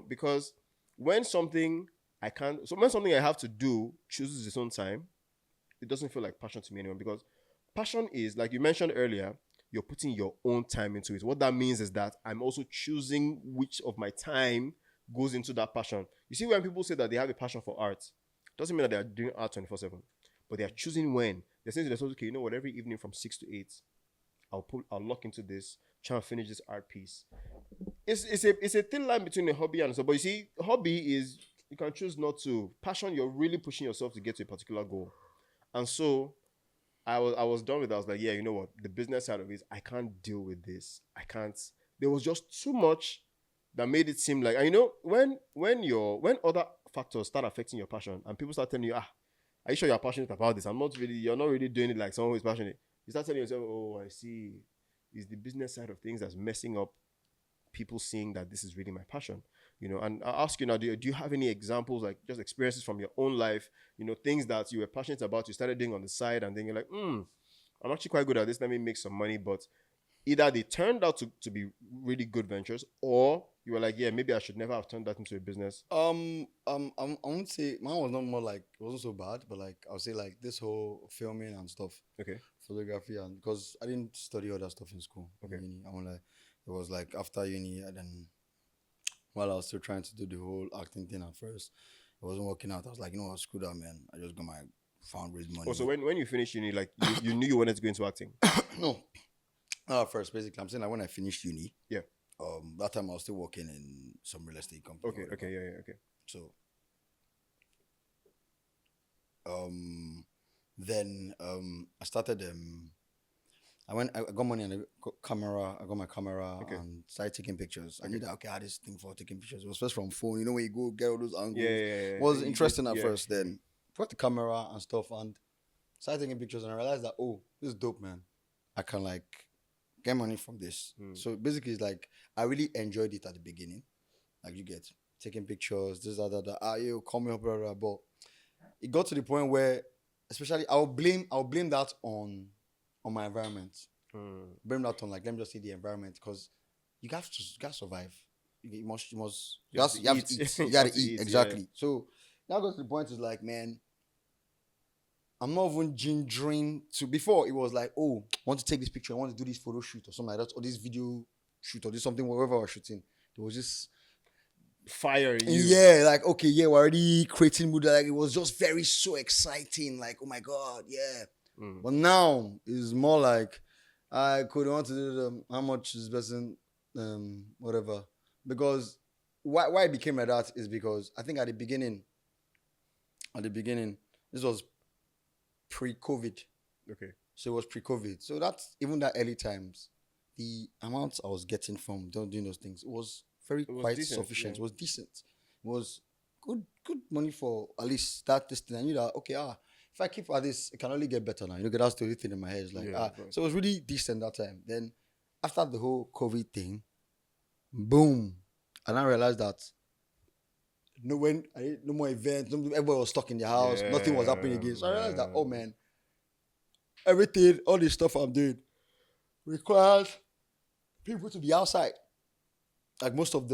Because when something when something I have to do chooses its own time, it doesn't feel like passion to me anymore. Because passion is, like you mentioned earlier, you're putting your own time into it. What that means is that I'm also choosing which of my time goes into that passion. You see, when people say that they have a passion for art, it doesn't mean that they are doing art 24/7, but they are choosing when. They're saying to themselves, okay, every evening from 6 to 8, I'll lock into this, try and finish this art piece. It's a thin line between a hobby and so. But you see, hobby is you can choose not to. Passion, you're really pushing yourself to get to a particular goal. And so I was done with that. I was like, yeah, you know what? The business side of it, I can't deal with this. I can't. There was just too much that made it seem like, and when other factors start affecting your passion and people start telling you, are you sure you're passionate about this? You're not really doing it like someone who's passionate. You start telling yourself, oh, I see. It's the business side of things that's messing up people seeing that this is really my passion. And I ask you now, do you have any examples, like just experiences from your own life, things that you were passionate about, you started doing on the side, and then you're like, I'm actually quite good at this, let me make some money, but either they turned out to be really good ventures, or you were like, yeah, maybe I should never have turned that into a business. I won't say mine was not more like it wasn't so bad, but like I'll say like this whole filming and stuff, Okay. photography, and because I didn't study all that stuff in school. Okay. In uni, I want like it was like after uni, and then while I was still trying to do the whole acting thing at first, it wasn't working out. I was like, you know what, screw that, man. I just got my found raise money. Oh, so when you finished uni, like you knew you wanted to go into acting? No, not at first. Basically, I'm saying like when I finished uni, Yeah. that time I was still working in some real estate company. Okay. Okay. Yeah. Okay. So, then I started I got money and I got camera. I got my camera Okay. and started taking pictures. I knew that I had this thing for taking pictures. It was first from phone. When you go get all those angles. Yeah. It was You interesting get- at yeah. first. Then brought the camera and stuff and started taking pictures and I realized that this is dope, man. I can like get money from this. So basically, it's like I really enjoyed it at the beginning. Like you get taking pictures, this, that. You call me up, blah, blah, blah. But it got to the point where, especially, I'll blame that on my environment. Blame that on like let me just say the environment because you got to survive. You must you have to eat. You gotta eat exactly. Yeah. So now goes to the point is like, man, I'm not even gingering to. Before it was like, oh, I want to take this picture, I want to do this photo shoot or something like that, or this video shoot or this something, whatever I was shooting. There was just Fire in you. yeah, like okay, yeah, we're already creating mood. Like it was just very so exciting. Like oh my god, yeah. But now it's more like I could want to do how much is best in whatever. Because why it became like that is because I think at the beginning at the beginning. This was pre-COVID. Okay. So it was pre-COVID. So that's even that early times, the amount I was getting from doing those things, it was very It was quite decent. Yeah. sufficient. It was decent. It was good money for at least that this thing. I knew that okay, if I keep at this, it can only get better now. You know, that's the only thing in my head. It's like Yeah, of course. so it was really decent that time. Then after the whole COVID thing, boom. And I realized that no more events, everybody was stuck in their house, nothing was happening again. So I realized that, oh man, everything, all this stuff I'm doing requires people to be outside. Like most of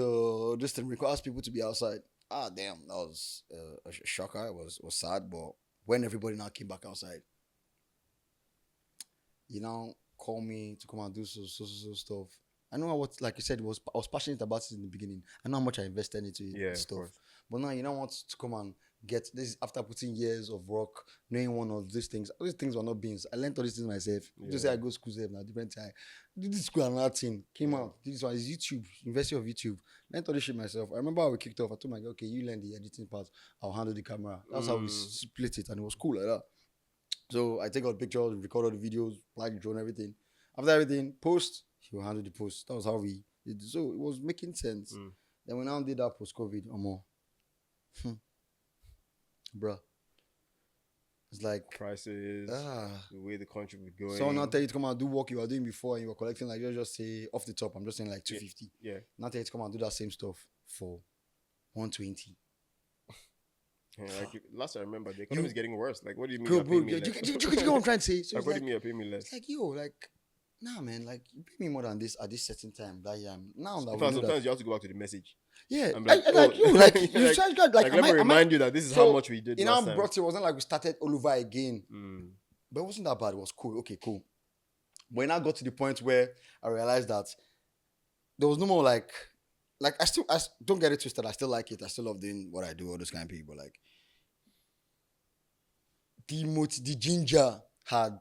this thing requires people to be outside. Ah, damn, that was a shocker. It was sad, but when everybody now came back outside, call me to come and do so stuff. I know what, like you said, I was passionate about it in the beginning. I know how much I invested into it Yeah, and of stuff. course. But now you don't want to come and get this after putting years of work, knowing one of these things. All these things were not beans. I learned all these things myself. Just say I go school now, different time. Did this school and that thing. Came out. Did this one is YouTube, University of YouTube. Learned all this shit myself. I remember how we kicked off. I told my guy, okay, you learn the editing part. I'll handle the camera. That's how we split it, and it was cool like that. So I take out pictures, record all the videos, fly the drone, everything. After everything, post, he will handle the post. That was how we did. So it was making sense. Then we now did that post-COVID or more. Bruh. It's like Prices, the way the country was going. someone now tell you to come and do work you were doing before and you were collecting like just say off the top, I'm just saying like 250. Yeah. Now tell you to come and do that same stuff for 120. Yeah, like last I remember, the economy is getting worse. Like, what do you mean? Bro, You're paying me you less? get what I'm trying to say? So Like, it's what like, do you mean you're paying me less? it's like, yo, like, nah, man, like, you pay me more than this at this certain time that year. Now that In we fact, know sometimes that, you have to go back to the message. yeah, I'm like, like you, like, you like, charge God, like, let me remind you that this is how much we did last time. Brought it wasn't like we started all over again, but it wasn't that bad. It was cool. Okay, cool. When I got to the point where I realized that there was no more like I don't get it twisted. I still like it. I still love doing what I do, all those kind of people. Like the ginger had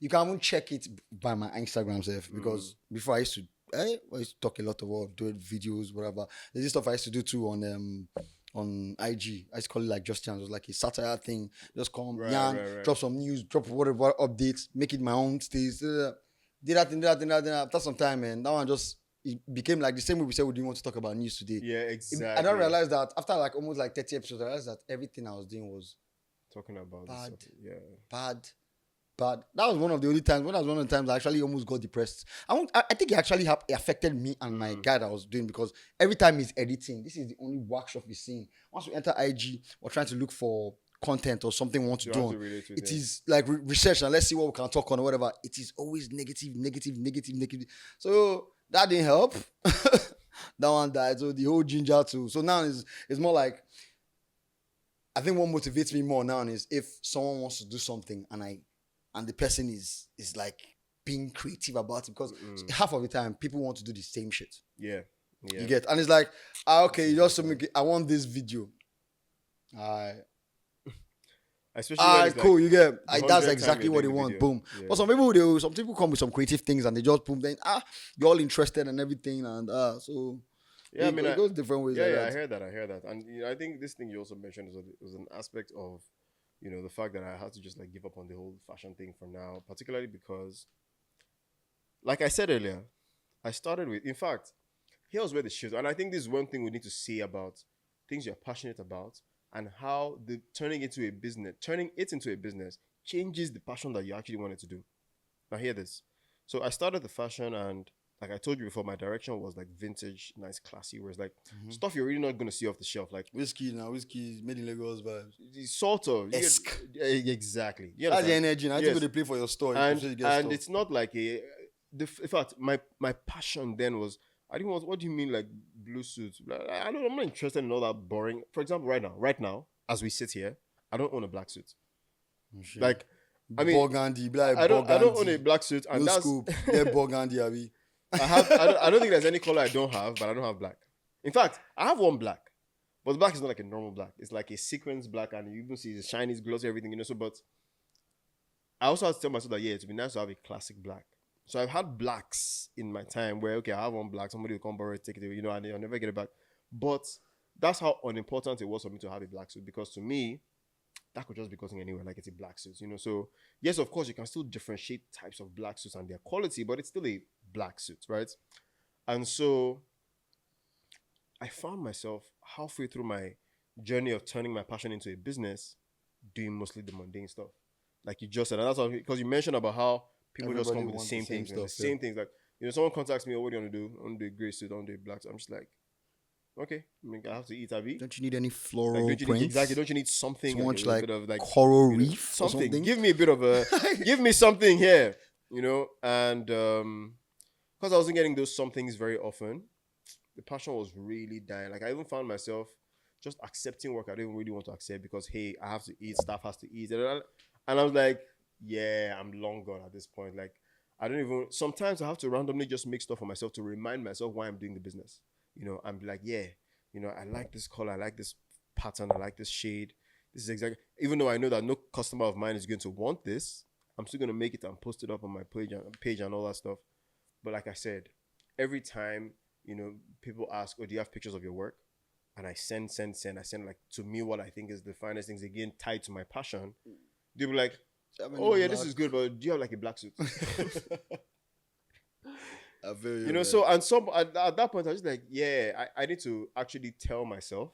you can even check it by my Instagram self because before I used to talk a lot about doing videos, whatever. There's this stuff I used to do too on IG. I used to call it like Just Chance. It was like a satire thing. Just come, Right. drop some news, drop whatever updates, make it my own stays. Did that. After some time, man, that one just it became like the same way we said we didn't want to talk about news today. Yeah, exactly. And I realized that after like almost like 30 episodes, I realized that everything I was doing was talking about bad, this stuff. Yeah. bad. That was one of the only times. When that was one of the times I actually almost got depressed. I think it actually affected me and my guy that I was doing because every time he's editing, this is the only workshop he's seeing. Once we enter IG, we're trying to look for content or something we want to do on. It is like research and let's see what we can talk on or whatever. It is always negative. So that didn't help. That one died. So the whole ginger too. So now it's more like I think what motivates me more now is if someone wants to do something and the person is like being creative about it because half of the time people want to do the same shit. Yeah. You get, and it's like, okay, you just make it, I want this video. Especially cool, like you get. That's 100 exactly time what they you're want. doing Boom. video. Yeah. But some people come with some creative things and they just boom. Then you're all interested and everything, and so Yeah, I mean, it goes different ways. Yeah, like yeah, that. I hear that, and I think this thing you also mentioned was an aspect of, the fact that I had to just like give up on the whole fashion thing for now, particularly because, like I said earlier, I started with. In fact, here was where the shift, and I think this is one thing we need to say about things you're passionate about and how turning it into a business changes the passion that you actually wanted to do. Now, hear this. So I started the fashion and. Like I told you before, my direction was like vintage, nice, classy, where it's like stuff you're really not going to see off the shelf. Like Whiskey is made in Lagos vibes. Sort of. Exactly. You That's the understand? energy. And I think they play for your store. And it's not like in fact, my passion then was, I didn't want, what do you mean like blue suits? I'm not interested in all that boring. For example, right now, as we sit here, I don't own a black suit. Like, I mean, Burgundy, I don't own a black suit. And no that's, scoop. Yeah, Burgundy, Abby. I don't think there's any color I don't have, but I don't have black. In fact, I have one black, but the black is not like a normal black. It's like a sequence black, and you even see the shiny, glossy, everything, So, but I also have to tell myself that it would be nice to have a classic black. So I've had blacks in my time where I have one black, somebody will come borrow it, take it away, and I'll never get it back. But that's how unimportant it was for me to have a black suit because to me, that could just be cutting anywhere, like it's a black suit, you know. So yes, of course, you can still differentiate types of black suits and their quality, but it's still a black suit, right? And so I found myself halfway through my journey of turning my passion into a business, doing mostly the mundane stuff. Like you just said, and that's because you mentioned about how people just Everybody come with the wants the same same things, man, the stuff. Yeah. same things. Like, you know, someone contacts me, oh, what do you want to do? I want to do a gray suit, I want to do a black suit. I'm just like, okay, I mean, I have to eat, Abby. Don't you need any Like, floral don't you need exactly? prints? Don't you need something So like much a like bit of like, coral you know, reef or something? something. Give me a bit of a, give me something here, you know. And because I wasn't getting those somethings very often, the passion was really dying. Like I even found myself just accepting work I didn't really want to accept because hey, I have to eat, staff has to eat, and I was like, yeah, I'm long gone at this point. Like I don't even. Sometimes I have to randomly just make stuff for myself to remind myself why I'm doing the business. You know, I'm like, yeah, you know, I like this color, I like this pattern, I like this shade. This is exactly. Even though I know that no customer of mine is going to want this, I'm still gonna make it and post it up on my page and all that stuff. But like I said, every time, you know, people ask, "Oh, do you have pictures of your work?" And I send. I send like to me what I think is the finest things again tied to my passion. They'll be like, "Oh yeah, this is good, but do you have like a black suit?" I feel you, You know, man. so and some at that point I was just like, yeah, I need to actually tell myself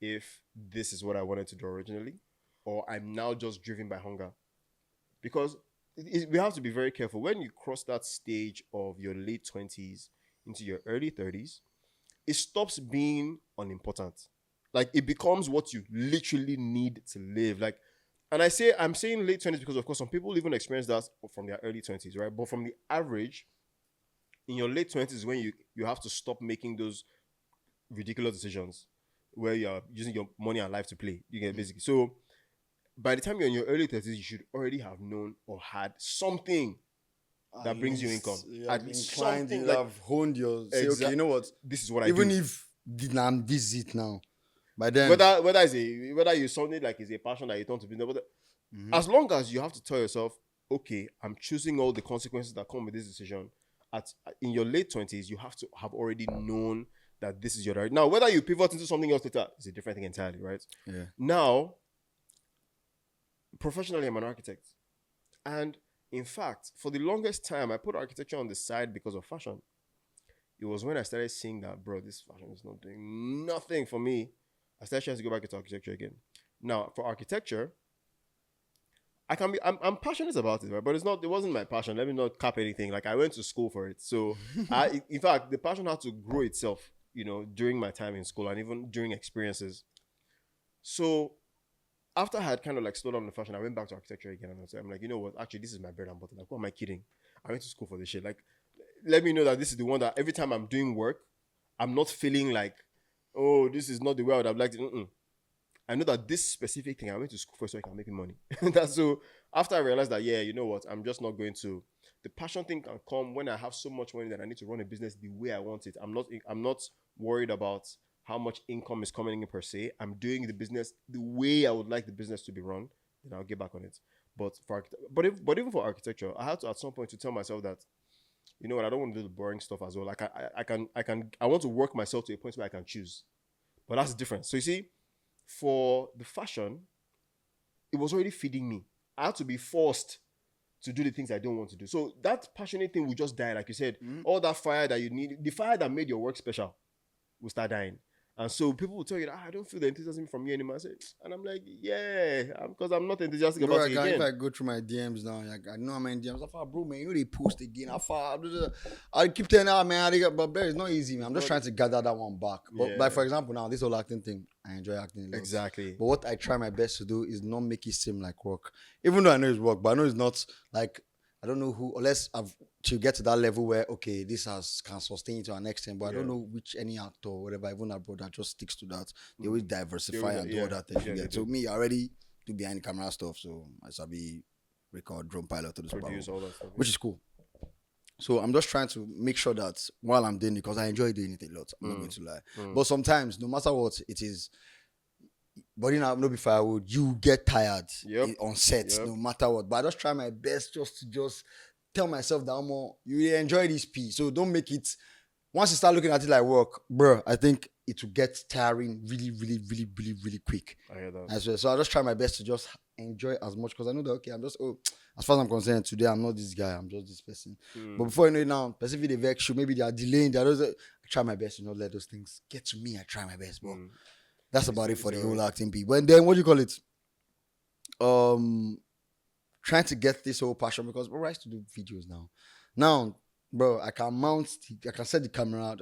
if this is what I wanted to do originally, or I'm now just driven by hunger. Because we have to be very careful when you cross that stage of your late 20s into your early 30s, it stops being unimportant. Like it becomes what you literally need to live. Like, and I'm saying late 20s because of course some people even experience that from their early 20s, right? But from the average, in your late 20s when you have to stop making those ridiculous decisions where you're using your money and life to play. You get basically. So by the time you're in your early 30s, you should already have known or had something that brings you income. You At have least inclined, something you like have honed your say, okay, exact. you know what? This is what I Even do. if I'm this it now, by then Whether you something like is a passion that you turn to business, but Mhm. as long as you have to tell yourself, okay, I'm choosing all the consequences that come with this decision. At in your late 20s, you have to have already known that this is your right. Now, whether you pivot into something else later is a different thing entirely, right? Yeah. Now, professionally, I'm an architect. And in fact, for the longest time, I put architecture on the side because of fashion. It was when I started seeing that, bro, this fashion is not doing nothing for me. I started trying to go back into architecture again. Now, for architecture, I'm passionate about it, right? But it wasn't my passion. Let me not cap anything. Like I went to school for it. So in fact, the passion had to grow itself, you know, during my time in school and even during experiences. So after I had kind of like slowed down the fashion, I went back to architecture again, and I'm like, you know what? Actually, this is my bread and butter. Like, what am I kidding? I went to school for this shit. Like, let me know that this is the one that every time I'm doing work, I'm not feeling like, oh, this is not the way I would have liked it. I know that this specific thing I went to school for so I can make money. That's so. After I realized that, yeah, you know what? I'm just not going to. The passion thing can come when I have so much money that I need to run a business the way I want it. I'm not worried about how much income is coming in per se. I'm doing the business the way I would like the business to be run. Then I'll get back on it. But even for architecture, I had to at some point to tell myself that you know what, I don't want to do the boring stuff as well. Like I want to work myself to a point where I can choose. But that's the difference. So you see, for the fashion, it was already feeding me. I had to be forced to do the things I don't want to do. So that passionate thing will just die, like you said. All that fire that you need, the fire that made your work special, will start dying. And so people will tell you, I don't feel the enthusiasm from you anymore. And I'm like, yeah, because I'm not enthusiastic Bro, about I it can, if again. I go through my DMs now, like, I know how many DMs. I thought, bro, man, you know they post again. I keep telling her, man, but bro, it's not easy, man. I'm just trying to gather that one back. But Yeah. like, for example, now this whole acting thing, I enjoy acting a lot. Exactly. But what I try my best to do is not make it seem like work. Even though I know it's work, but I know it's not like I don't know who unless I've to get to that level where okay, this has can sustain to an extent, but I don't Yeah. know which any actor or whatever, even abroad that just sticks to that. They always diversify and do yeah, other things. yeah, You they get. So do. me, I already do behind the camera stuff, so I shall be record drone pilot to this Produce all that stuff. which is cool. So I'm just trying to make sure that while I'm doing it, because I enjoy doing it a lot, I'm not going to lie. But sometimes, no matter what it is, body now no be firewood, you get tired on set, no matter what. But I just try my best just to tell myself that more you really enjoy this piece. So don't make it once you start looking at it like work, bro, I think it will get tiring really, really, really, really, really quick. I hear that. As well. So I just try my best to just enjoy as much because I know that okay, I'm just as far as I'm concerned, today I'm not this guy, I'm just this person. But before you know it now, specifically the vex you, maybe they are delaying, I try my best to not let those things get to me. I try my best, bro. That's about it for the whole acting people. And then what do you call it? Trying to get this whole passion because bro, I used to do videos now. Now, bro, I can set the camera out.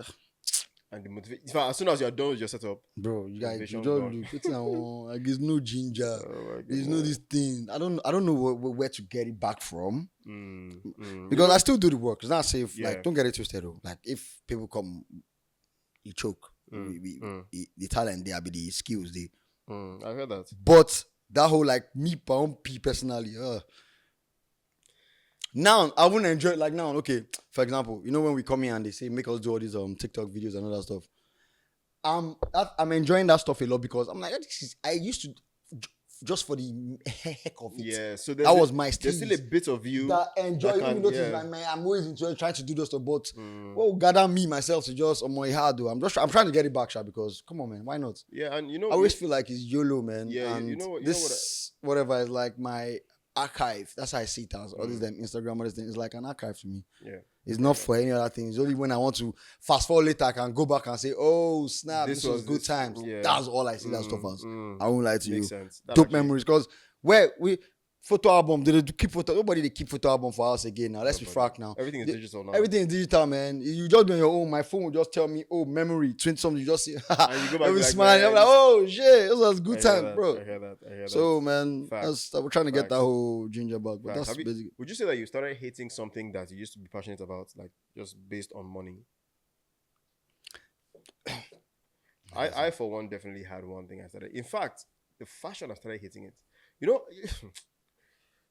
And the motivation. As soon as you're done with your setup, bro, you guys, you motivation don't gone. look. It's like there's no ginger. Oh my There's no goodness. this thing. I don't know where to get it back from You because know- I still do the work. It's not safe. Yeah. Like, don't get it twisted though. Like, if people come, you choke. The talent there, be the skills there. I heard that. But that whole like me personally, now I wouldn't enjoy it. Like now, okay. For example, you know when we come here and they say make us do all these TikTok videos and all that stuff. I'm enjoying that stuff a lot because I'm like, I used to just for the heck of it. Yeah, so that was my there's still a bit of you that enjoy. that Even can- though yeah. like, man, I'm always enjoying trying to do those stuff, but gather me myself to just my hard though. I'm trying to get it back, Sha, because come on, man, why not? Yeah, and you know, I always feel like it's YOLO, man. Yeah, and you know what- this whatever is like my archive. That's how I see it as. All these them Instagram, all these things, it's like an archive to me. yeah, It's not for any other thing. It's only when I want to fast forward later, I can go back and say, "Oh snap, this was good this- times." yeah. That's all I see that stuff as. I won't lie to you. makes sense. That Dope actually- memories because where we photo album, they keep photo. Nobody they keep photo album for us again now. Let's be frank now. Everything is digital now. Everything is digital, man. You just do on your own. My phone will just tell me, "Oh, memory, 20 something." You just see, And you go back let and me be like, smile. I'm man, like, "Oh shit, this was good I hear time, that, bro." I hear that. So man, Facts. we're trying to get that Facts. whole ginger back, but Facts. that's basically. Would you say that you started hating something that you used to be passionate about, like just based on money? I for one definitely had one thing I started. In fact, the fashion I started hating it. You know,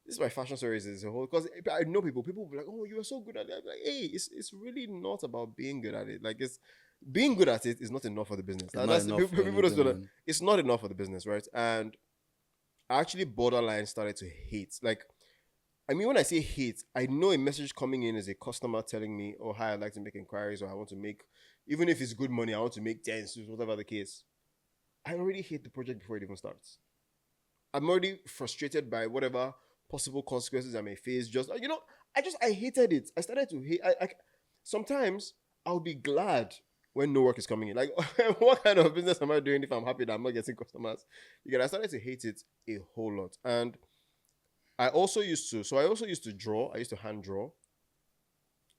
this is my fashion stories is a whole because I know people will be like, oh, you were so good at that. Like, hey, it's really not about being good at it. Like it's being good at it is not enough for the business. Not That's enough people, for people just anything, feel like man. it's not enough for the business, right? And I actually borderline started to hate. Like, I mean, when I say hate, I know a message coming in as a customer telling me, oh, hi, I'd like to make inquiries or I want to make, even if it's good money, I want to make 10, whatever the case. I already hate the project before it even starts. I'm already frustrated by whatever possible consequences I may face. Just, you know, I hated it. I started to hate. Sometimes I'll be glad when no work is coming in. Like, what kind of business am I doing if I'm happy that I'm not getting customers? I started to hate it a whole lot. And I also used to draw. I used to hand draw.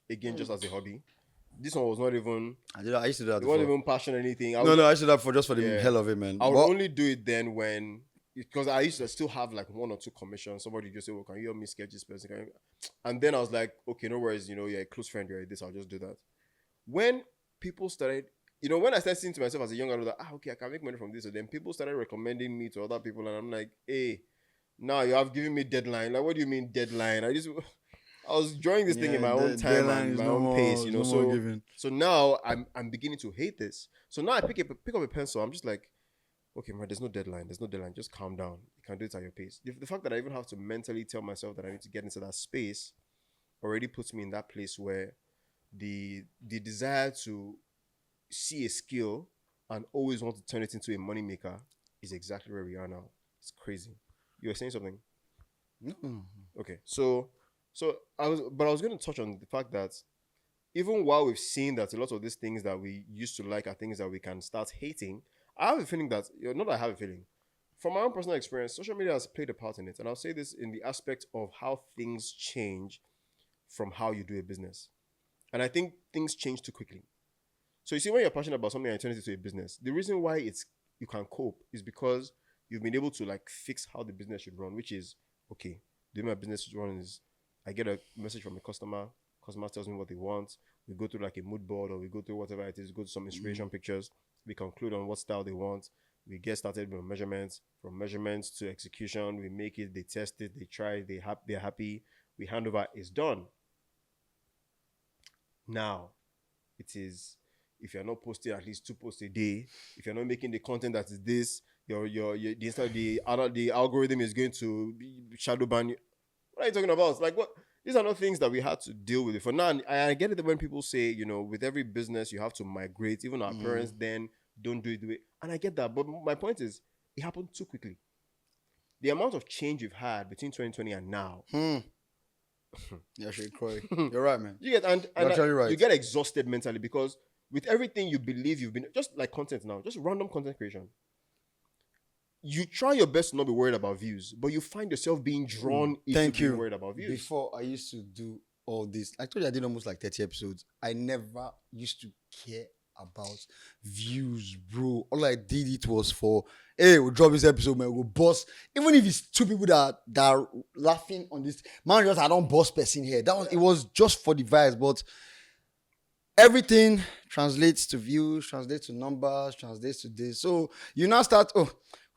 Again, just as a hobby. This one was not even, I used to do that. it wasn't Before. even passion or anything. No, I used to do that for just for the Yeah. hell of it, man. I would But- only do it then when, because I used to still have like one or two commissions. Somebody just say, well, can you help me sketch this person? And then I was like, okay, no worries. You know, you're a close friend. You're this. I'll just do that. When people started, you know, when I started seeing to myself as a young adult, that, okay, I can make money from this. So then people started recommending me to other people. And I'm like, hey, now you have given me deadline. Like, what do you mean deadline? I was drawing this thing in my own time and my own pace, you know. So now I'm beginning to hate this. So now I pick up a pencil. I'm just like, okay, man, there's no deadline. Just calm down. You can do it at your pace. The fact that I even have to mentally tell myself that I need to get into that space already puts me in that place where the desire to see a skill and always want to turn it into a money maker is exactly where we are now. It's crazy. You were saying something? Okay, so I was going to touch on the fact that even while we've seen that a lot of these things that we used to like are things that we can start hating, I have a feeling that, not that I have a feeling, from my own personal experience, social media has played a part in it. And I'll say this in the aspect of how things change from how you do a business. And I think things change too quickly. So you see, when you're passionate about something and you turn it into a business, the reason why you can cope is because you've been able to like fix how the business should run, which is, okay, the way my business should run is I get a message from a customer tells me what they want, we go through like a mood board or we go through whatever it is, go to some inspiration pictures, we conclude on what style they want, we get started with measurements, from measurements to execution, we make it, they test it, they try it, they're happy, we hand over, it's done. Now, it is, if you're not posting at least 2 posts a day, if you're not making the content that is this, the algorithm is going to shadow ban you. What are you talking about? Like, what? These are not things that we had to deal with before. Now, and I get it when people say, with every business you have to migrate. Even our parents then don't do it the way. And I get that. But my point is, it happened too quickly. The amount of change you've had between 2020 and now. Yeah, shit, Croy. You're right, man. You get and You're actually right. you get exhausted mentally because with everything you believe you've been just like content now, just random content creation. You try your best to not be worried about views, but you find yourself being drawn into being worried about views. Before I used to do all this, I told you I did almost like 30 episodes. I never used to care about views, bro. All I did it was for, hey, we'll drop this episode, man. We'll boss. Even if it's two people that are laughing on this, man, just I don't boss person here. It was just for the vibes, but everything translates to views, translates to numbers, translates to this. So you now start,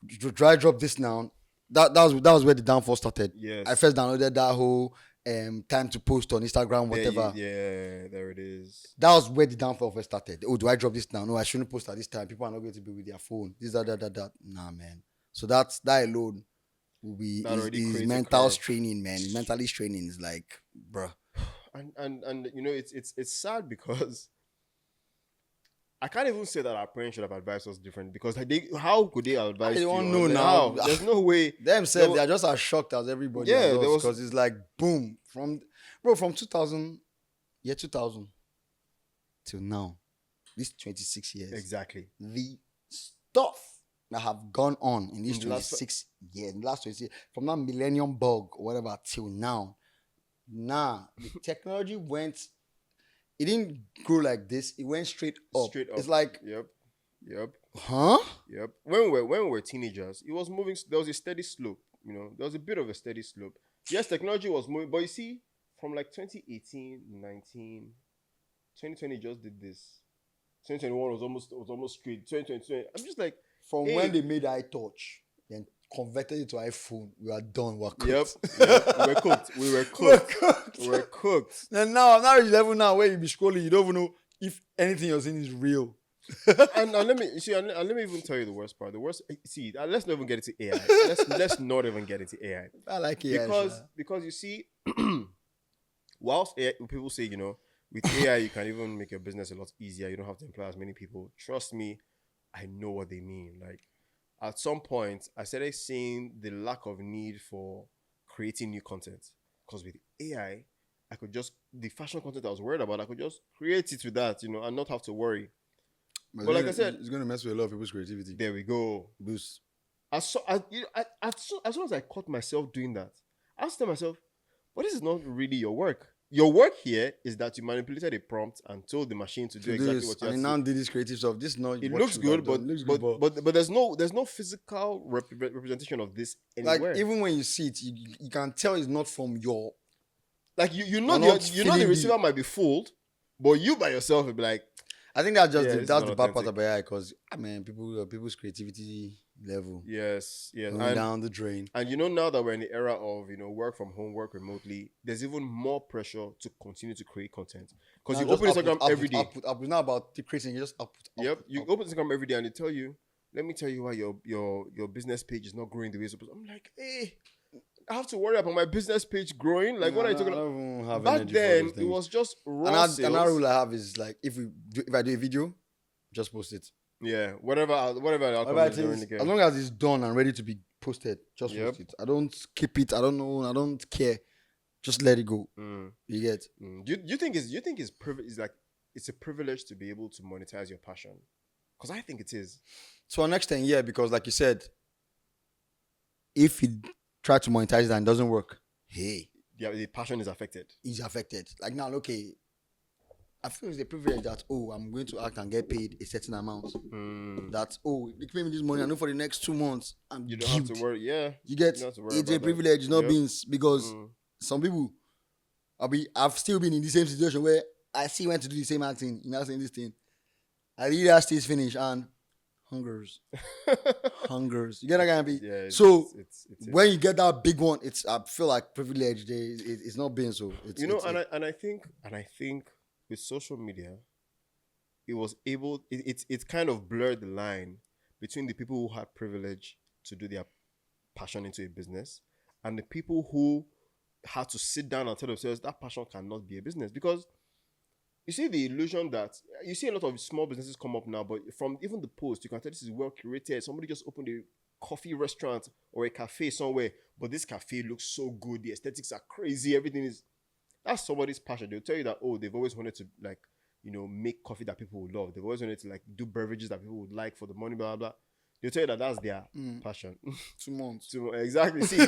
dry drop this now. That was where the downfall started. Yes. I first downloaded that whole time to post on Instagram, whatever. There it is. That was where the downfall first started. Oh, do I drop this now? No, I shouldn't post at this time. People are not going to be with their phone. This, that. Nah, man. So that alone will be is mental straining, man. Mentally straining is like, bruh. And it's sad because I can't even say that our parents should have advised us different because how could they advise you? They don't know now. There's no way. Themselves, they are just as shocked as everybody. Yeah, because it's like boom from 2000 till now, this 26 years. Exactly. The stuff that have gone on in these 26 years, in the last 26 years, from that millennium bug or whatever till now, the technology went. It didn't grow like this. It went straight up. It's like, yep. Huh? Yep. When we were teenagers, it was moving. There was a steady slope. There was a bit of a steady slope. Yes, technology was moving, but you see, from like 2018, 19, 2020 just did this. 2021 was almost straight. 2020, I'm just like, from when they made iTouch, then converted it to iPhone, we are done. We're cooked. Yep. We were cooked. And now I'm not reached level now where you be scrolling, you don't even know if anything you're seeing is real. and let me even tell you the worst part. Let's not even get into AI. Let's not even get into AI. I like AI because you see, whilst AI, people say with AI you can even make your business a lot easier. You don't have to employ as many people. Trust me, I know what they mean. Like at some point, I started seeing the lack of need for creating new content because with AI, I could just the fashion content I was worried about. I could just create it with that, and not have to worry. But like I said, it's going to mess with a lot of people's creativity. There we go. Boost. As soon as I caught myself doing that, I asked myself, "But this is not really your work. Your work here is that you manipulated a prompt and told the machine to do exactly what you and now did this creative stuff. This not. It looks good, but there's no physical representation of this anywhere. Like even when you see it, you can tell it's not from your. Like the receiver might be fooled, but you by yourself will be like. I think that's that's the bad part about AI because people's creativity level. Yes. Going down the drain. And now that we're in the era of work from home, work remotely, there's even more pressure to continue to create content because you open Instagram every day. It's not about the creating, you just output. Yep, you open Instagram every day and they tell you, "Let me tell you why your business page is not growing the way it's supposed." I'm like, hey. I have to worry about my business page growing. Like, what are you talking about? Back then, it was just raw sales. Another rule I have is like, if I do a video, just post it. Yeah, whatever as long as it's done and ready to be posted, just post it. I don't keep it. I don't care. Just let it go. You get? Do you think it's a privilege to be able to monetize your passion? Because I think it is. To an extent, yeah. Because like you said, if you try to monetize it and it doesn't work, hey, the passion is affected. It's affected. Like now, okay, I feel it's a privilege that I'm going to act and get paid a certain amount. That they pay me this money. I know for the next 2 months you don't have to worry. Yeah, you get. It's a privilege, it's not beans, because some people, I've still been in the same situation where I see when to do the same acting. You know, saying this thing, I read that stage finish and hungers. You get that kind of beat. Yeah, so when you get that big one, I feel like privilege. It's not being so. And I think with social media, it kind of blurred the line between the people who had privilege to do their passion into a business and the people who had to sit down and tell themselves that passion cannot be a business. Because you see the illusion that you see a lot of small businesses come up now, but from even the post, you can tell this is well curated. Somebody just opened a coffee restaurant or a cafe somewhere, but this cafe looks so good. The aesthetics are crazy. Everything is that's somebody's passion. They'll tell you that, oh, they've always wanted to like, make coffee that people would love. They've always wanted to like do beverages that people would like for the money, blah blah blah. They'll tell you that that's their passion. 2 months. Exactly. See,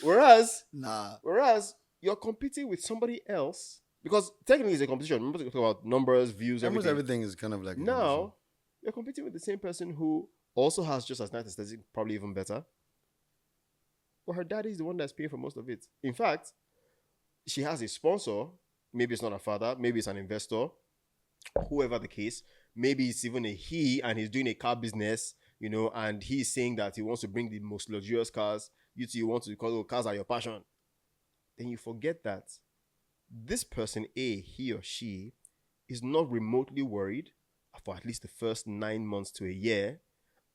whereas Nah. you're competing with somebody else because technically it's a competition. Remember to talk about numbers, views, Almost everything. everything is kind of like Now you're competing with the same person who also has just as nice aesthetic, probably even better. But her daddy is the one that's paying for most of it. In fact, she has a sponsor. Maybe it's not a father. Maybe it's an investor. Whoever the case. Maybe it's even a he and he's doing a car business, and he's saying that he wants to bring the most luxurious cars. You two, you want to, because cars are your passion. Then you forget that this person, he or she, is not remotely worried for at least the first 9 months to a year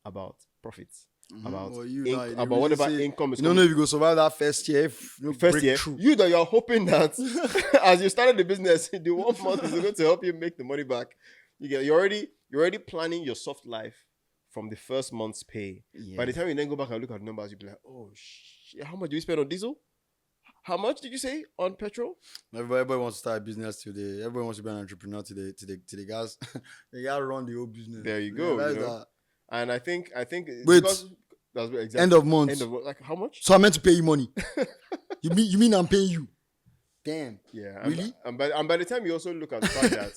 about profits. About whatever income is coming. You don't know if you go survive that first year. First year, you that you're hoping that as you started the business, the 1 month is going to help you make the money back. You're already planning your soft life from the first month's pay. Yeah. By the time you then go back and look at the numbers, you'll be like, oh shit, how much do we spend on diesel? How much did you say on petrol? Everybody wants to start a business today. Everybody wants to be an entrepreneur today. To the guys, they gotta run the whole business. There you go. And I think wait, that's exactly end of month. Like how much? So I meant to pay you money. you mean I'm paying you? Damn. Yeah. Really? And by the time you also look at the fact that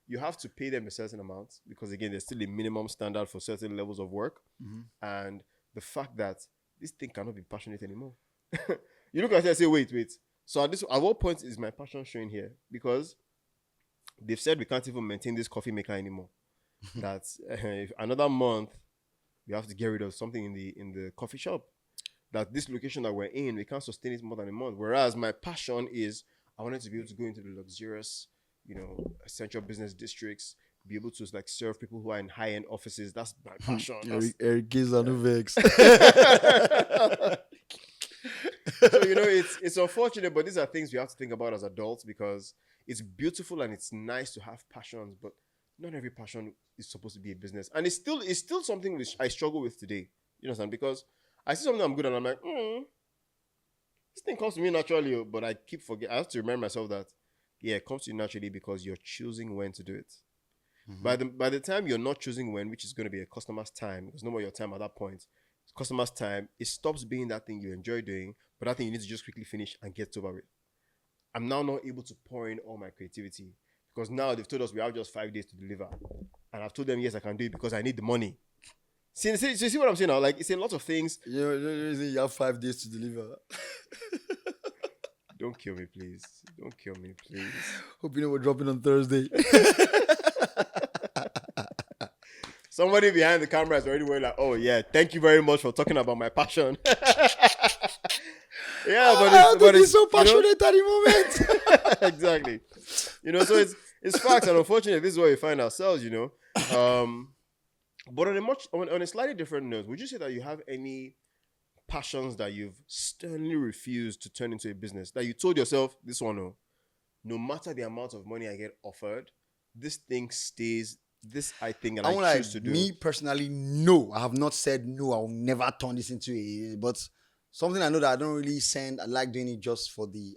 you have to pay them a certain amount, because again, there's still a minimum standard for certain levels of work, and the fact that this thing cannot be passionate anymore. You look at it and say, wait. So at what point is my passion showing here? Because they've said we can't even maintain this coffee maker anymore. That if another month we have to get rid of something in the coffee shop. That this location that we're in, we can't sustain it more than a month. Whereas my passion is I wanted to be able to go into the luxurious, central business districts, be able to like serve people who are in high-end offices. That's my passion. Eric Giz and Uvex. So it's unfortunate, but these are things we have to think about as adults, because it's beautiful and it's nice to have passions, but not every passion is supposed to be a business. And it's still something which I struggle with today. You understand? Because I see something I'm good at and I'm like, this thing comes to me naturally, but I keep forgetting. I have to remind myself that, yeah, it comes to you naturally because you're choosing when to do it. By the time you're not choosing when, which is going to be a customer's time, because no more your time at that point, it's customer's time, it stops being that thing you enjoy doing, but that thing you need to just quickly finish and get over with. I'm now not able to pour in all my creativity because now they've told us we have just 5 days to deliver. And I've told them, yes, I can do it because I need the money. See what I'm saying now? Like, it's a lot of things. You have 5 days to deliver. Don't kill me, please. Don't kill me, please. Hope you know we're dropping on Thursday. Somebody behind the camera is already going like, oh, yeah, thank you very much for talking about my passion. Yeah, but it's so passionate at the moment. Exactly. So it's facts, and unfortunately, this is where we find ourselves, But on a slightly different note, would you say that you have any passions that you've sternly refused to turn into a business? That you told yourself, this one, no matter the amount of money I get offered, this thing stays. This I think, and I choose to do. Me personally, no, I have not said no. I will never turn this into a. But something I know that I don't really send. I like doing it just for the.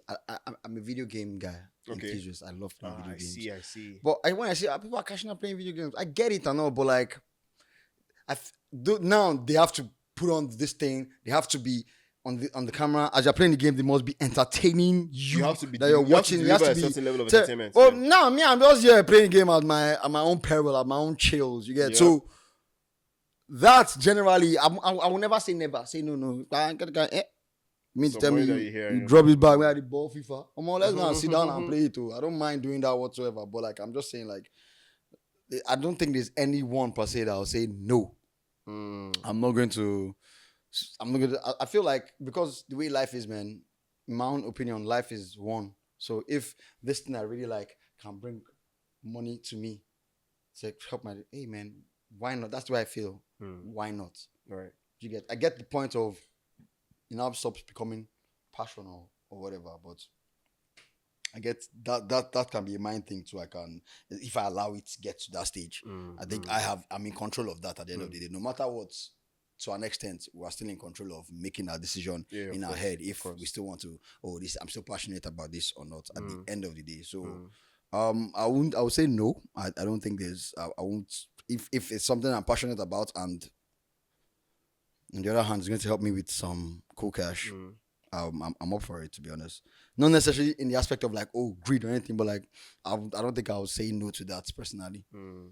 I'm a video game guy. Enthusiast. I love playing video games. I see. But when I see people are cashing up playing video games, I get it and all. But like, now they have to put on this thing. They have to be on the camera as you're playing the game. They must be entertaining you. You have to be that you're watching. You have to be a certain level of entertainment. Well, now me, I'm just here playing game at my own peril, at my own chills. You get so. That's generally. I will never say never. Say no. Me tell me you drop it back where the ball FIFA. Come on, let's go and sit down and play it too. I don't mind doing that whatsoever. But like I'm just saying, like I don't think there's anyone per se that will say no. I'm not going to. I feel like because the way life is, man, in my own opinion, life is one. So if this thing I really like can bring money to me, it's like help my, hey man, why not? That's the way I feel. Why not? Right. I get the point of, stops becoming passion or or whatever. But I get that can be a mind thing too. I can, if I allow it to get to that stage, I think I'm in control of that at the end of the day. No matter what, to an extent, we are still in control of making our decision Yeah, in of our course, head of if course. we still want to, oh, this, I'm still passionate about this or not at the end of the day. So Mm. I would say no. I don't think there's I won't, if it's something I'm passionate about and on the other hand it's going to help me with some cool cash. Mm. I'm up for it, to be honest. Not necessarily in the aspect of like, oh, greed or anything, but like I don't think I would say no to that personally. Mm.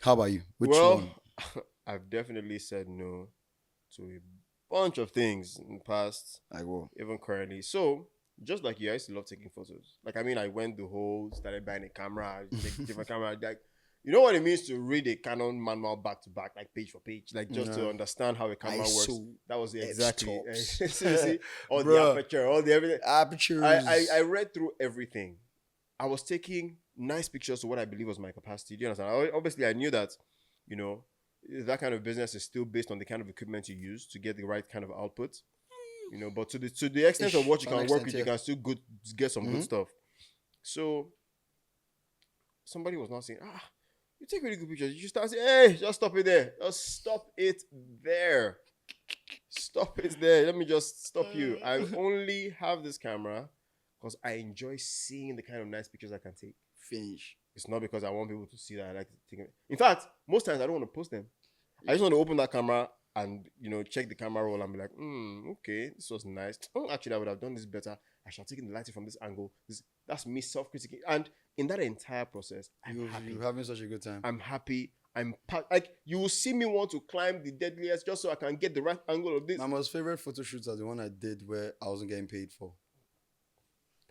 How about you? Which Well, one? I've definitely said no to a bunch of things in the past, I go. even currently. So, just like you, I used to love taking photos. Like, I mean, I went the whole, started buying a camera, take different camera. Like, you know what it means to read a Canon manual back to back, like page for page, like just to Yeah. understand how a camera works. ISO, That was exactly. f-stops. You see, all the Bruh. aperture, all the everything. Apertures. I read through everything. I was taking nice pictures to what I believe was my capacity. Do you understand? Obviously, I knew that, you know, that kind of business is still based on the kind of equipment you use to get the right kind of output. You know, but to the extent of what you To an can work extent, with, yeah. you can still get some good Mhm. stuff. So somebody was not saying, you take really good pictures. You should start saying, hey, just stop it there. Just stop it there. Stop it there. Let me just stop you. I only have this camera because I enjoy seeing the kind of nice pictures I can take. Finish. It's not because I want people to see that I like to take them. In fact, most times I don't want to post them. I just want to open that camera and, you know, check the camera roll and be like, okay, this was nice. Oh, actually, I would have done this better. I should have taken the lighting from this angle. That's me self-critiquing. And in that entire process, I'm happy. You're having such a good time. I'm happy. Like, you will see me want to climb the deadliest just so I can get the right angle of this. My most favorite photo shoots are the one I did where I wasn't getting paid for.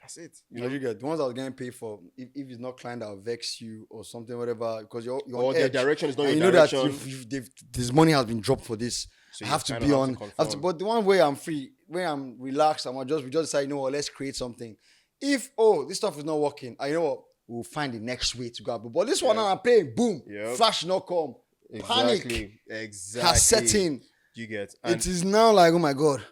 That's it. You get the ones I was getting paid for. If it's not client, that'll vex you or something, whatever. Because you're Or on their edge. direction is not And your you know that direction. this money has been dropped for this. So I you have to kind of be have on. to I have to, conform. but the one where I'm free, where I'm relaxed, we just say, you know what, let's create something. If this stuff is not working, you know what, we'll find the next way to go. But this one I'm playing, boom, flash not come, panic has set in. You get It is now like, oh my god,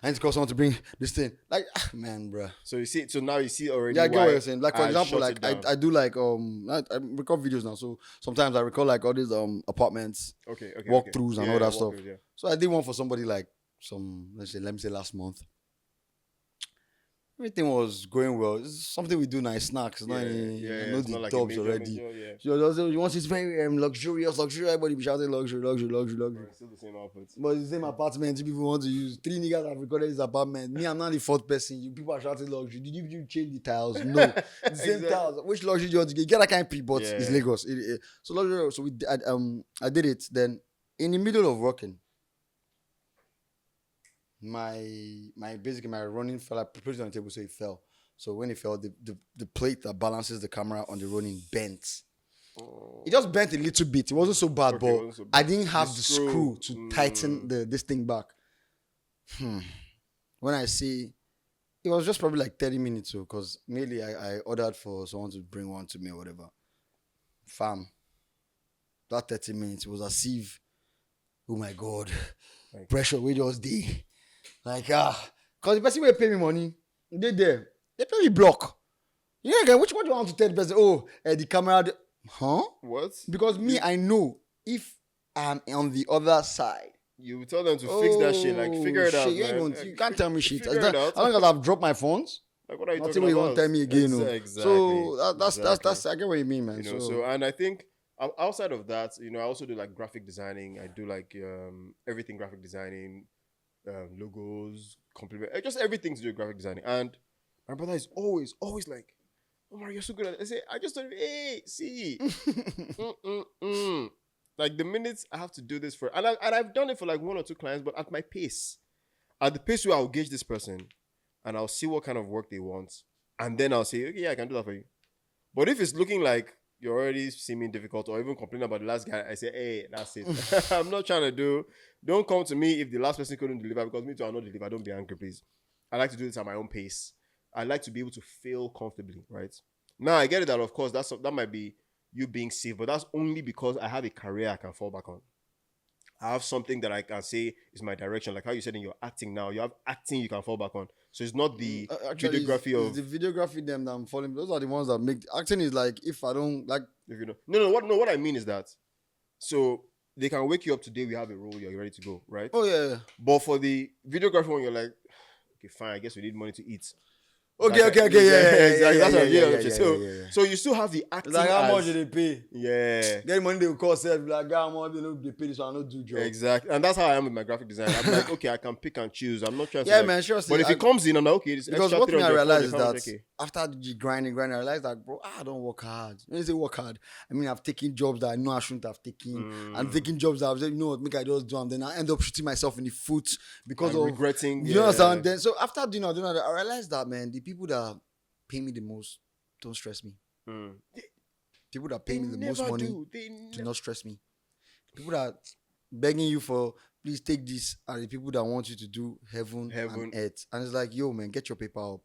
I need to call someone to bring this thing. Like, man, bro. So you see, so now you see already. Yeah, I get why what you're saying. Like, for I example, shut like it down. I do like I record videos now, so sometimes I record like all these apartments okay, walkthroughs and all that stuff. walkthroughs, yeah. So I did one for somebody like let me say last month. Everything was going well. It's something we do nice snacks. It's not any, I know it's the not like a dubs major, already. yeah. You want it's very luxurious. Everybody be shouting luxury. But it's still the same output. But it's the same apartment you people want to use. 3 niggas have recorded this apartment. Me, I'm not the fourth person. You people are shouting luxury. Did you change the tiles? No. The same Exactly. tiles. Which luxury do you want to get? Get that kind of pre, but Yeah. it's Lagos. So luxury. So I did it. Then in the middle of working, my running fell. I put it on the table so it fell. So when it fell, the plate that balances the camera on the running bent. It just bent a little bit. It wasn't so bad, Okay, it but wasn't so I bad. didn't have The the screw. screw to tighten this thing back. When I see, it was just probably like 30 minutes, because mainly I ordered for someone to bring one to me or whatever. Fam, that 30 minutes was as if, oh my god, Like- pressure we just did. Like because the person will pay me money, they pay me block. You know again, which one do you want to tell the person? Oh, the camera, huh? What? Because me, I know if I'm on the other side. You tell them to fix that shit. Like, figure it out, man. You can't tell me shit. Figure it out. As long as I've dropped my phones, Like, what are you nothing talking you about? won't tell me again. Exactly. So that's Exactly. I get what you mean, man. You know, so and I think outside of that, you know, I also do like graphic designing. I do like everything graphic designing, logos, just everything to do with graphic designing. And my brother is always like, Omar, you're so good at it. I say, I just told him, hey, see. Like, the minutes I have to do this and I've done it for like 1 or 2 clients, but at my pace. At the pace where I'll gauge this person and I'll see what kind of work they want. And then I'll say, okay, yeah, I can do that for you. But if it's looking like you're already seeming difficult or even complaining about the last guy, I say, hey, that's it. I'm not trying to don't come to me if the last person couldn't deliver, because me too, I'll not deliver. Don't be angry, please. I like to do this at my own pace. I like to be able to fail comfortably, right? Now, I get it that, of course, that might be you being safe, but that's only because I have a career I can fall back on. I have something that I can say is my direction. Like how you said in your acting now, you have acting you can fall back on. So it's not the Actually, videography it's of the videography them that I'm following. Those are the ones that make acting is like if I don't like. if you know. No, what I mean is that so they can wake you up today, we have a role, you're ready to go, right? Oh yeah. But for the videography one, you're like, okay, fine, I guess we need money to eat. Okay, Like, okay, okay, yeah, exactly. That's what I'm yeah, getting. So, yeah. so you still have the It's acting like how much as do they pay? yeah, Get money they will call self like how much they pay this one, I don't do job. exactly. And that's how I am with my graphic design. I'm like, okay, I can pick and choose. I'm not trying to Yeah, like, man, sure. but if it comes in, I'm like, okay, this Because extra what me I 300, realized is 400, that 500K. after the grinding, I realized that bro, I don't work hard. When you say work hard, I mean I've taken jobs that I know I shouldn't have taken. I'm taking jobs that I've said, you know what, make I just do them. Then I end up shooting myself in the foot because And of regretting. you understand. Then so after doing that, I realized that man, the people that pay me the most don't stress me. People that pay me the most money do not stress me. People that begging you for please take this are the people that want you to do heaven and earth. And it's like, yo, man, get your paper up.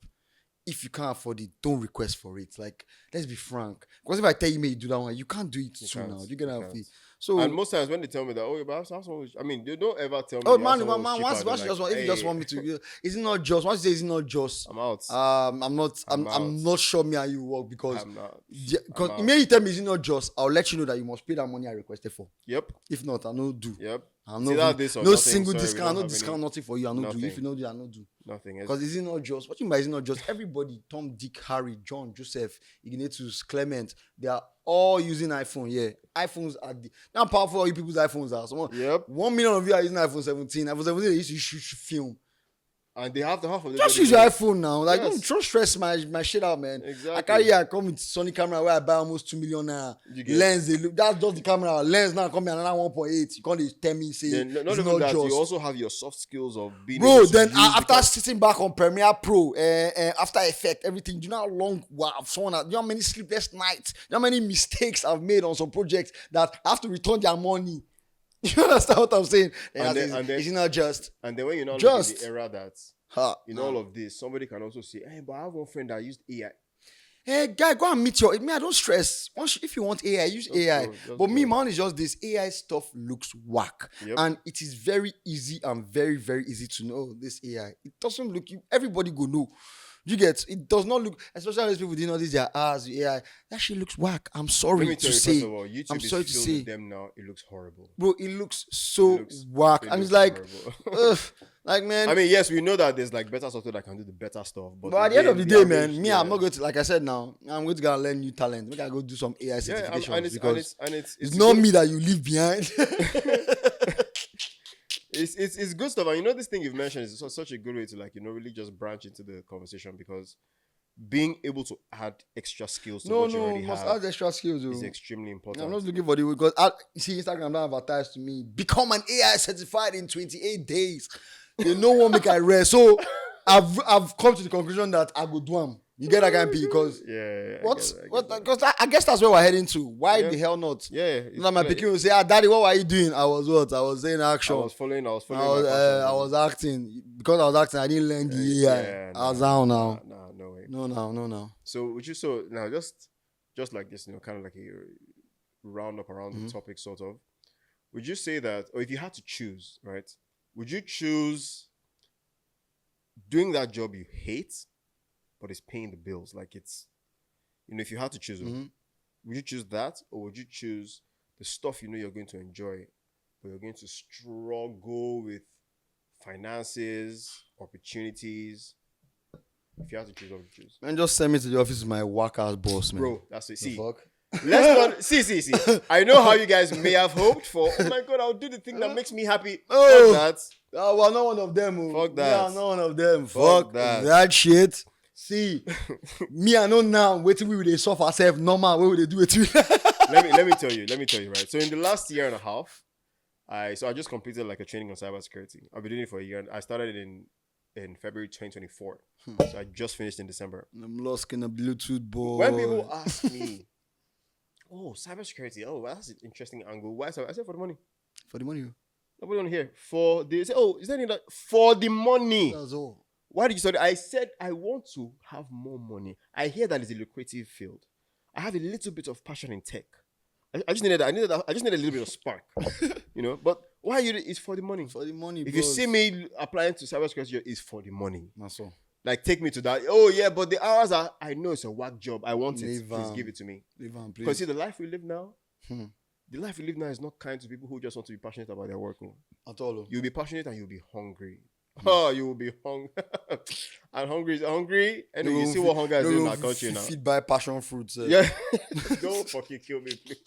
If you can't afford it, don't request for it. Like, let's be frank. Because if I tell you, may you do that one, you can't do it soon now. You're gonna have it. So and most times when they tell me that, oh, but I mean, they don't ever tell me. oh man, once like, if you just want me to, is it not just? Once you say it's not just, I'm out. I'm not sure me and you work because I'm not. Because immediately you tell me it's not just, I'll let you know that you must pay that money I requested for. Yep. If not, I no do. Yep. I'm no single discount, no discount, nothing for you. I no do. If you know that, I no do. Nothing. Because is it not just? What you mean by is it not just? Everybody, Tom, Dick, Harry, John, Joseph, Ignatius, Clement, they are all using iPhone. Yeah, iPhones are how powerful all you people's iPhones are. Yep. 1 million of you are using iPhone 17. iPhone 17 they used to shoot film. And they have the half of it. Just use your iPhone now. Like, don't stress my shit out, man. Exactly. I come with Sony camera where I buy almost 2 million now. Lens, that's just the camera. Lens now come another 1.8. You can't tell me, say, not even that. Just. You also have your soft skills of being bro, then after sitting back on Premiere Pro, After Effects, everything, do you know how long, wow, do you know how many sleepless nights, do you know how many mistakes I've made on some projects that I have to return their money? You understand what I'm saying? And then, it's not just. And then when you know the era that in all of this, somebody can also say, hey, but I have one friend that used AI. Hey, guy, go and meet me. I don't stress. If you want AI, use AI. But me, man, is just this AI stuff looks whack. Yep. And it is very easy and very, very easy to know this AI. It doesn't look, everybody go know. You get, it does not look, especially those people didn't know this, their eyes, AI. That shit looks whack. I'm sorry to say. I'm sorry to say. Them now, it looks horrible. Bro, it looks so whack. And it's like, like, man. I mean, yes, we know that there's like better software that can do the better stuff. But at the end of the day, man, I'm not going to, like I said now, I'm going to go and learn new talent. Maybe I go do some AI certifications because it's not me that you leave behind. It's good stuff, and this thing you've mentioned is such a good way to really just branch into the conversation because being able to add extra skills to what you already have add extra skills is extremely important. I'm not looking for the way because Instagram don't advertise to me. Become an AI certified in 28 days. They no one make I rest. So I've come to the conclusion that I go do them. You get that kind of because Because I guess that's where we're heading to. Why the hell not? Yeah. Now my picking will say, Daddy, what were you doing? I was what? I was saying action. I was following. I was acting. Because I was acting, I didn't learn the AI. I was out now. No way. No. So now just like this, kind of like a round up around the topic sort of. Would you say that, or if you had to choose, right? Would you choose doing that job you hate, but it's paying the bills? Like it's, if you had to choose, would you choose that, or would you choose the stuff you're going to enjoy, but you're going to struggle with finances, opportunities? If you had to choose, what would you choose? Man, just send me to the office with my whack-ass boss, man. Bro, that's it. See, let's not see. I know how you guys may have hoped for. Oh my God, I'll do the thing that makes me happy. Oh, fuck that. Oh, well, not one of them. Fuck that. Yeah, not one of them. Fuck that shit. See, me, I know now. Waiting, we will solve ourselves normal. What would they do it to? let me tell you, right? So in the last year and a half, I just completed like a training on cybersecurity. I've been doing it for a year, and I started in February 2024. So I just finished in December. I'm lost in a Bluetooth boy. When people ask me, oh, cybersecurity, that's an interesting angle. Why? I said for the money. For the money. Nobody on here. They say, oh, is there any for the money? That's all. Why did you study? I said I want to have more money. I hear that it's a lucrative field. I have a little bit of passion in tech. I just needed that. I just need a little bit of spark, But Why you? It's for the money. For the money, If you see me applying to cybersecurity, it's for the money. That's all. Like, take me to that. Oh yeah, but the hours are. I know it's a whack job. I want it. Leave, Please give it to me. Leave on, please. Because see, the life we live now. Hmm. The life we live now is not kind to people who just want to be passionate about their work. At all. You'll be passionate and you'll be hungry. Oh, you will be hungry. And hungry is hungry. And you see what hunger is in our country now. Feed by passion fruits. Yeah. Don't fucking kill me, please.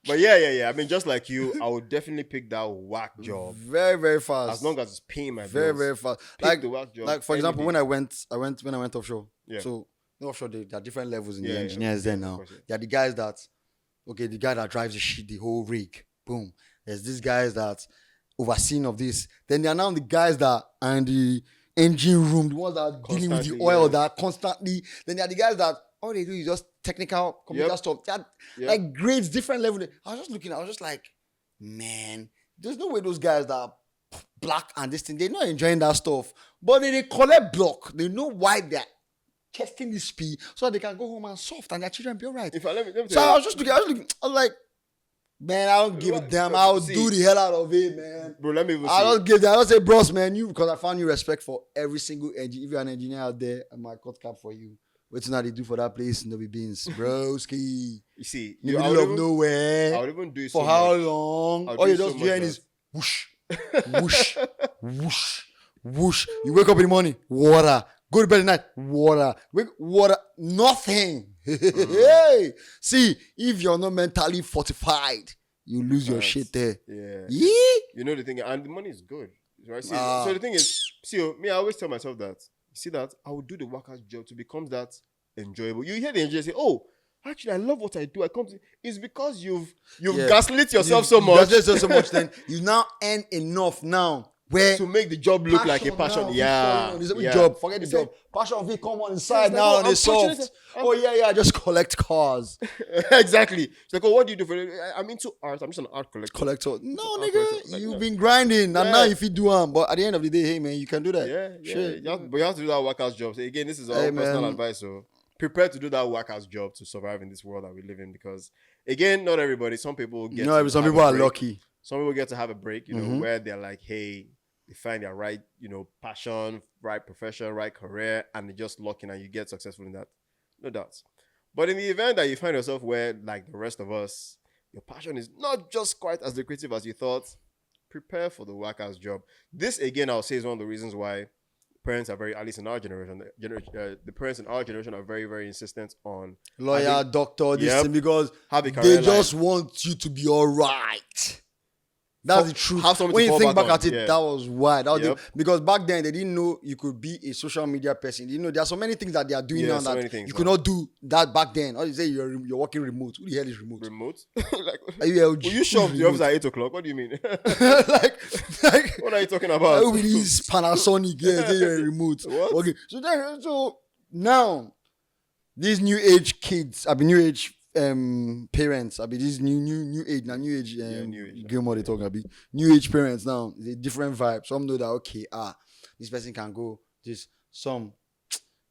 But yeah. I mean, just like you, I would definitely pick that whack job. Very, very fast. As long as it's paying my bills. Very, very fast. Pick the whack job. Like for example, when I went offshore. Yeah. So offshore, there are different levels in the Yeah, engineers there now. course, yeah. There are the guys that, okay, the guy that drives the shit, the whole rig. Boom. There's these guys that overseeing of this. Then there are now the guys that are in the engine room, the ones that are dealing with the Constantly, oil yeah. that are constantly. Then there are the guys that all they do is just technical computer Yep. stuff. That Yep. like grades, different level. I was just looking, I was just like, man, there's no way those guys that are black and this thing, they're not enjoying that stuff. But they collect block. They know why they're testing this speed so they can go home and soft and their children be all right. In fact, let me So tell I you. was just looking, I was like, man, I don't give a damn. I'll See, do the hell out of it, man. Bro, let me even I see. don't give that. I don't say, bros, man, you, because I found you respect for every single engineer. If you're an engineer out there, I might cut cap for you. What's not they do for that place? No be beans, broski. You see, In the I middle would of even- nowhere. I would even do it For so how much. long? I'll All do you so just much hearing that- is whoosh, whoosh, whoosh, whoosh. You wake up in the morning, water. Go to bed at night, water. Wake, water, nothing. Hey, see, if you're not mentally fortified, you lose your Facts. shit there. Yeah. Yeah. You know the thing, and the money is good. Right? See, Ah. so the thing is, see, me, I always tell myself that. See that I would do the worker's job to become that enjoyable. You hear the engineer say, "Oh, actually, I love what I do. I come to." It's because you've Yeah. gaslit yourself so You much gaslit yourself so much. Then you now earn enough now where to make the job look like a passion. now, Yeah, It's a yeah. job. Forget the It's like- job. Passion will come on inside like, now oh, and I'm it's soft. passionate. Oh yeah, I just collect cars. Exactly. It's like, oh, what do you do for it? I'm into art. I'm just an art collector. Collector. No, Art nigga, collector. Like, you've yeah. been grinding, and Yeah. now if you do but at the end of the day, hey man, you can do that. Yeah. Shit. But you have to do that worker's job. So again, this is all Hey, personal man. advice. So prepare to do that worker's job to survive in this world that we live in. Because again, not everybody. Some people get. No, to some have people a are break. lucky. Some people get to have a break, Mhm. where they're like, hey, they find their right, passion, right profession, right career, and they just lock in and you get successful in that. No doubt. But in the event that you find yourself where, like the rest of us, your passion is not just quite as lucrative as you thought, prepare for the worker's job. This, again, I'll say is one of the reasons why parents are very, at least in our generation, the parents in our generation are very, very insistent on Lawyer, doctor, this Yep. thing, because have a career they just line. want you to be all right. That's the truth. have something When to you fall think back back on, at it, yeah. that was why. That was Yep. because back then they didn't know you could be a social media person. There are so many things that they are doing Yeah, now so that many things you now. could not do that back then. Or you say you're working remote. Who the hell is remote? Remote? Like, Are you LG? will you show up to the office at 8 o'clock? What do you mean? like What are you talking about? who is Panasonic? Yeah, say you're a remote. What? Okay, so now these new age kids, new age parents, these new age new age, Gilmore they talking new age parents now. It's a different vibe. Some know that okay, this person can go. Some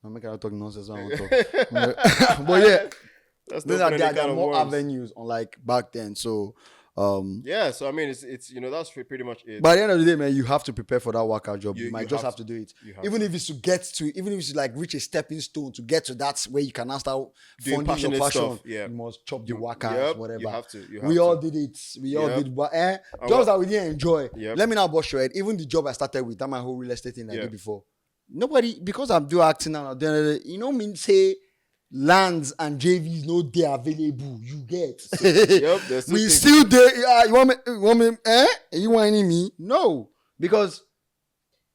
I'm making out talking nonsense. I don't talk. But yeah, That's there not are more avenues unlike back then. So Yeah, so I mean, it's that's pretty much it. by the end of the day, man, you have to prepare for that workout job. You You might just have have to do it. You have Even if it's to like reach a stepping stone to get to that where you can now start Doing funding your passionate passion. stuff, yeah. You must chop the workouts, Yep, whatever. You have to. We all did it. We all Yep. did, but well- jobs that we didn't enjoy. Yep. Let me now bust your head. Even the job I started with, that my whole real estate thing I Yeah. did before. Nobody, because I'm doing acting now. Mean say lands and JVs no they available. You get. Yep, there's We two things. still there. You want me? You whining me? No, because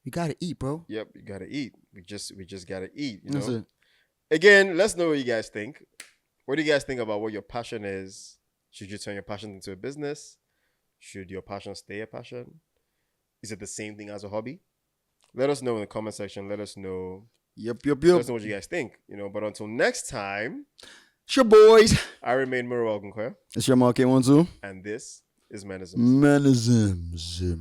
you gotta eat, bro. Yep, you gotta eat. We just gotta eat. That's it. Again, let's know what you guys think. What do you guys think about what your passion is? Should you turn your passion into a business? Should your passion stay a passion? Is it the same thing as a hobby? Let us know in the comment section. Let us know. Yep. Let us know what you guys think. But until next time, It's your boys. I remain Muro Ogunkwe, It's your market one too. and this is Menisms. Menisms.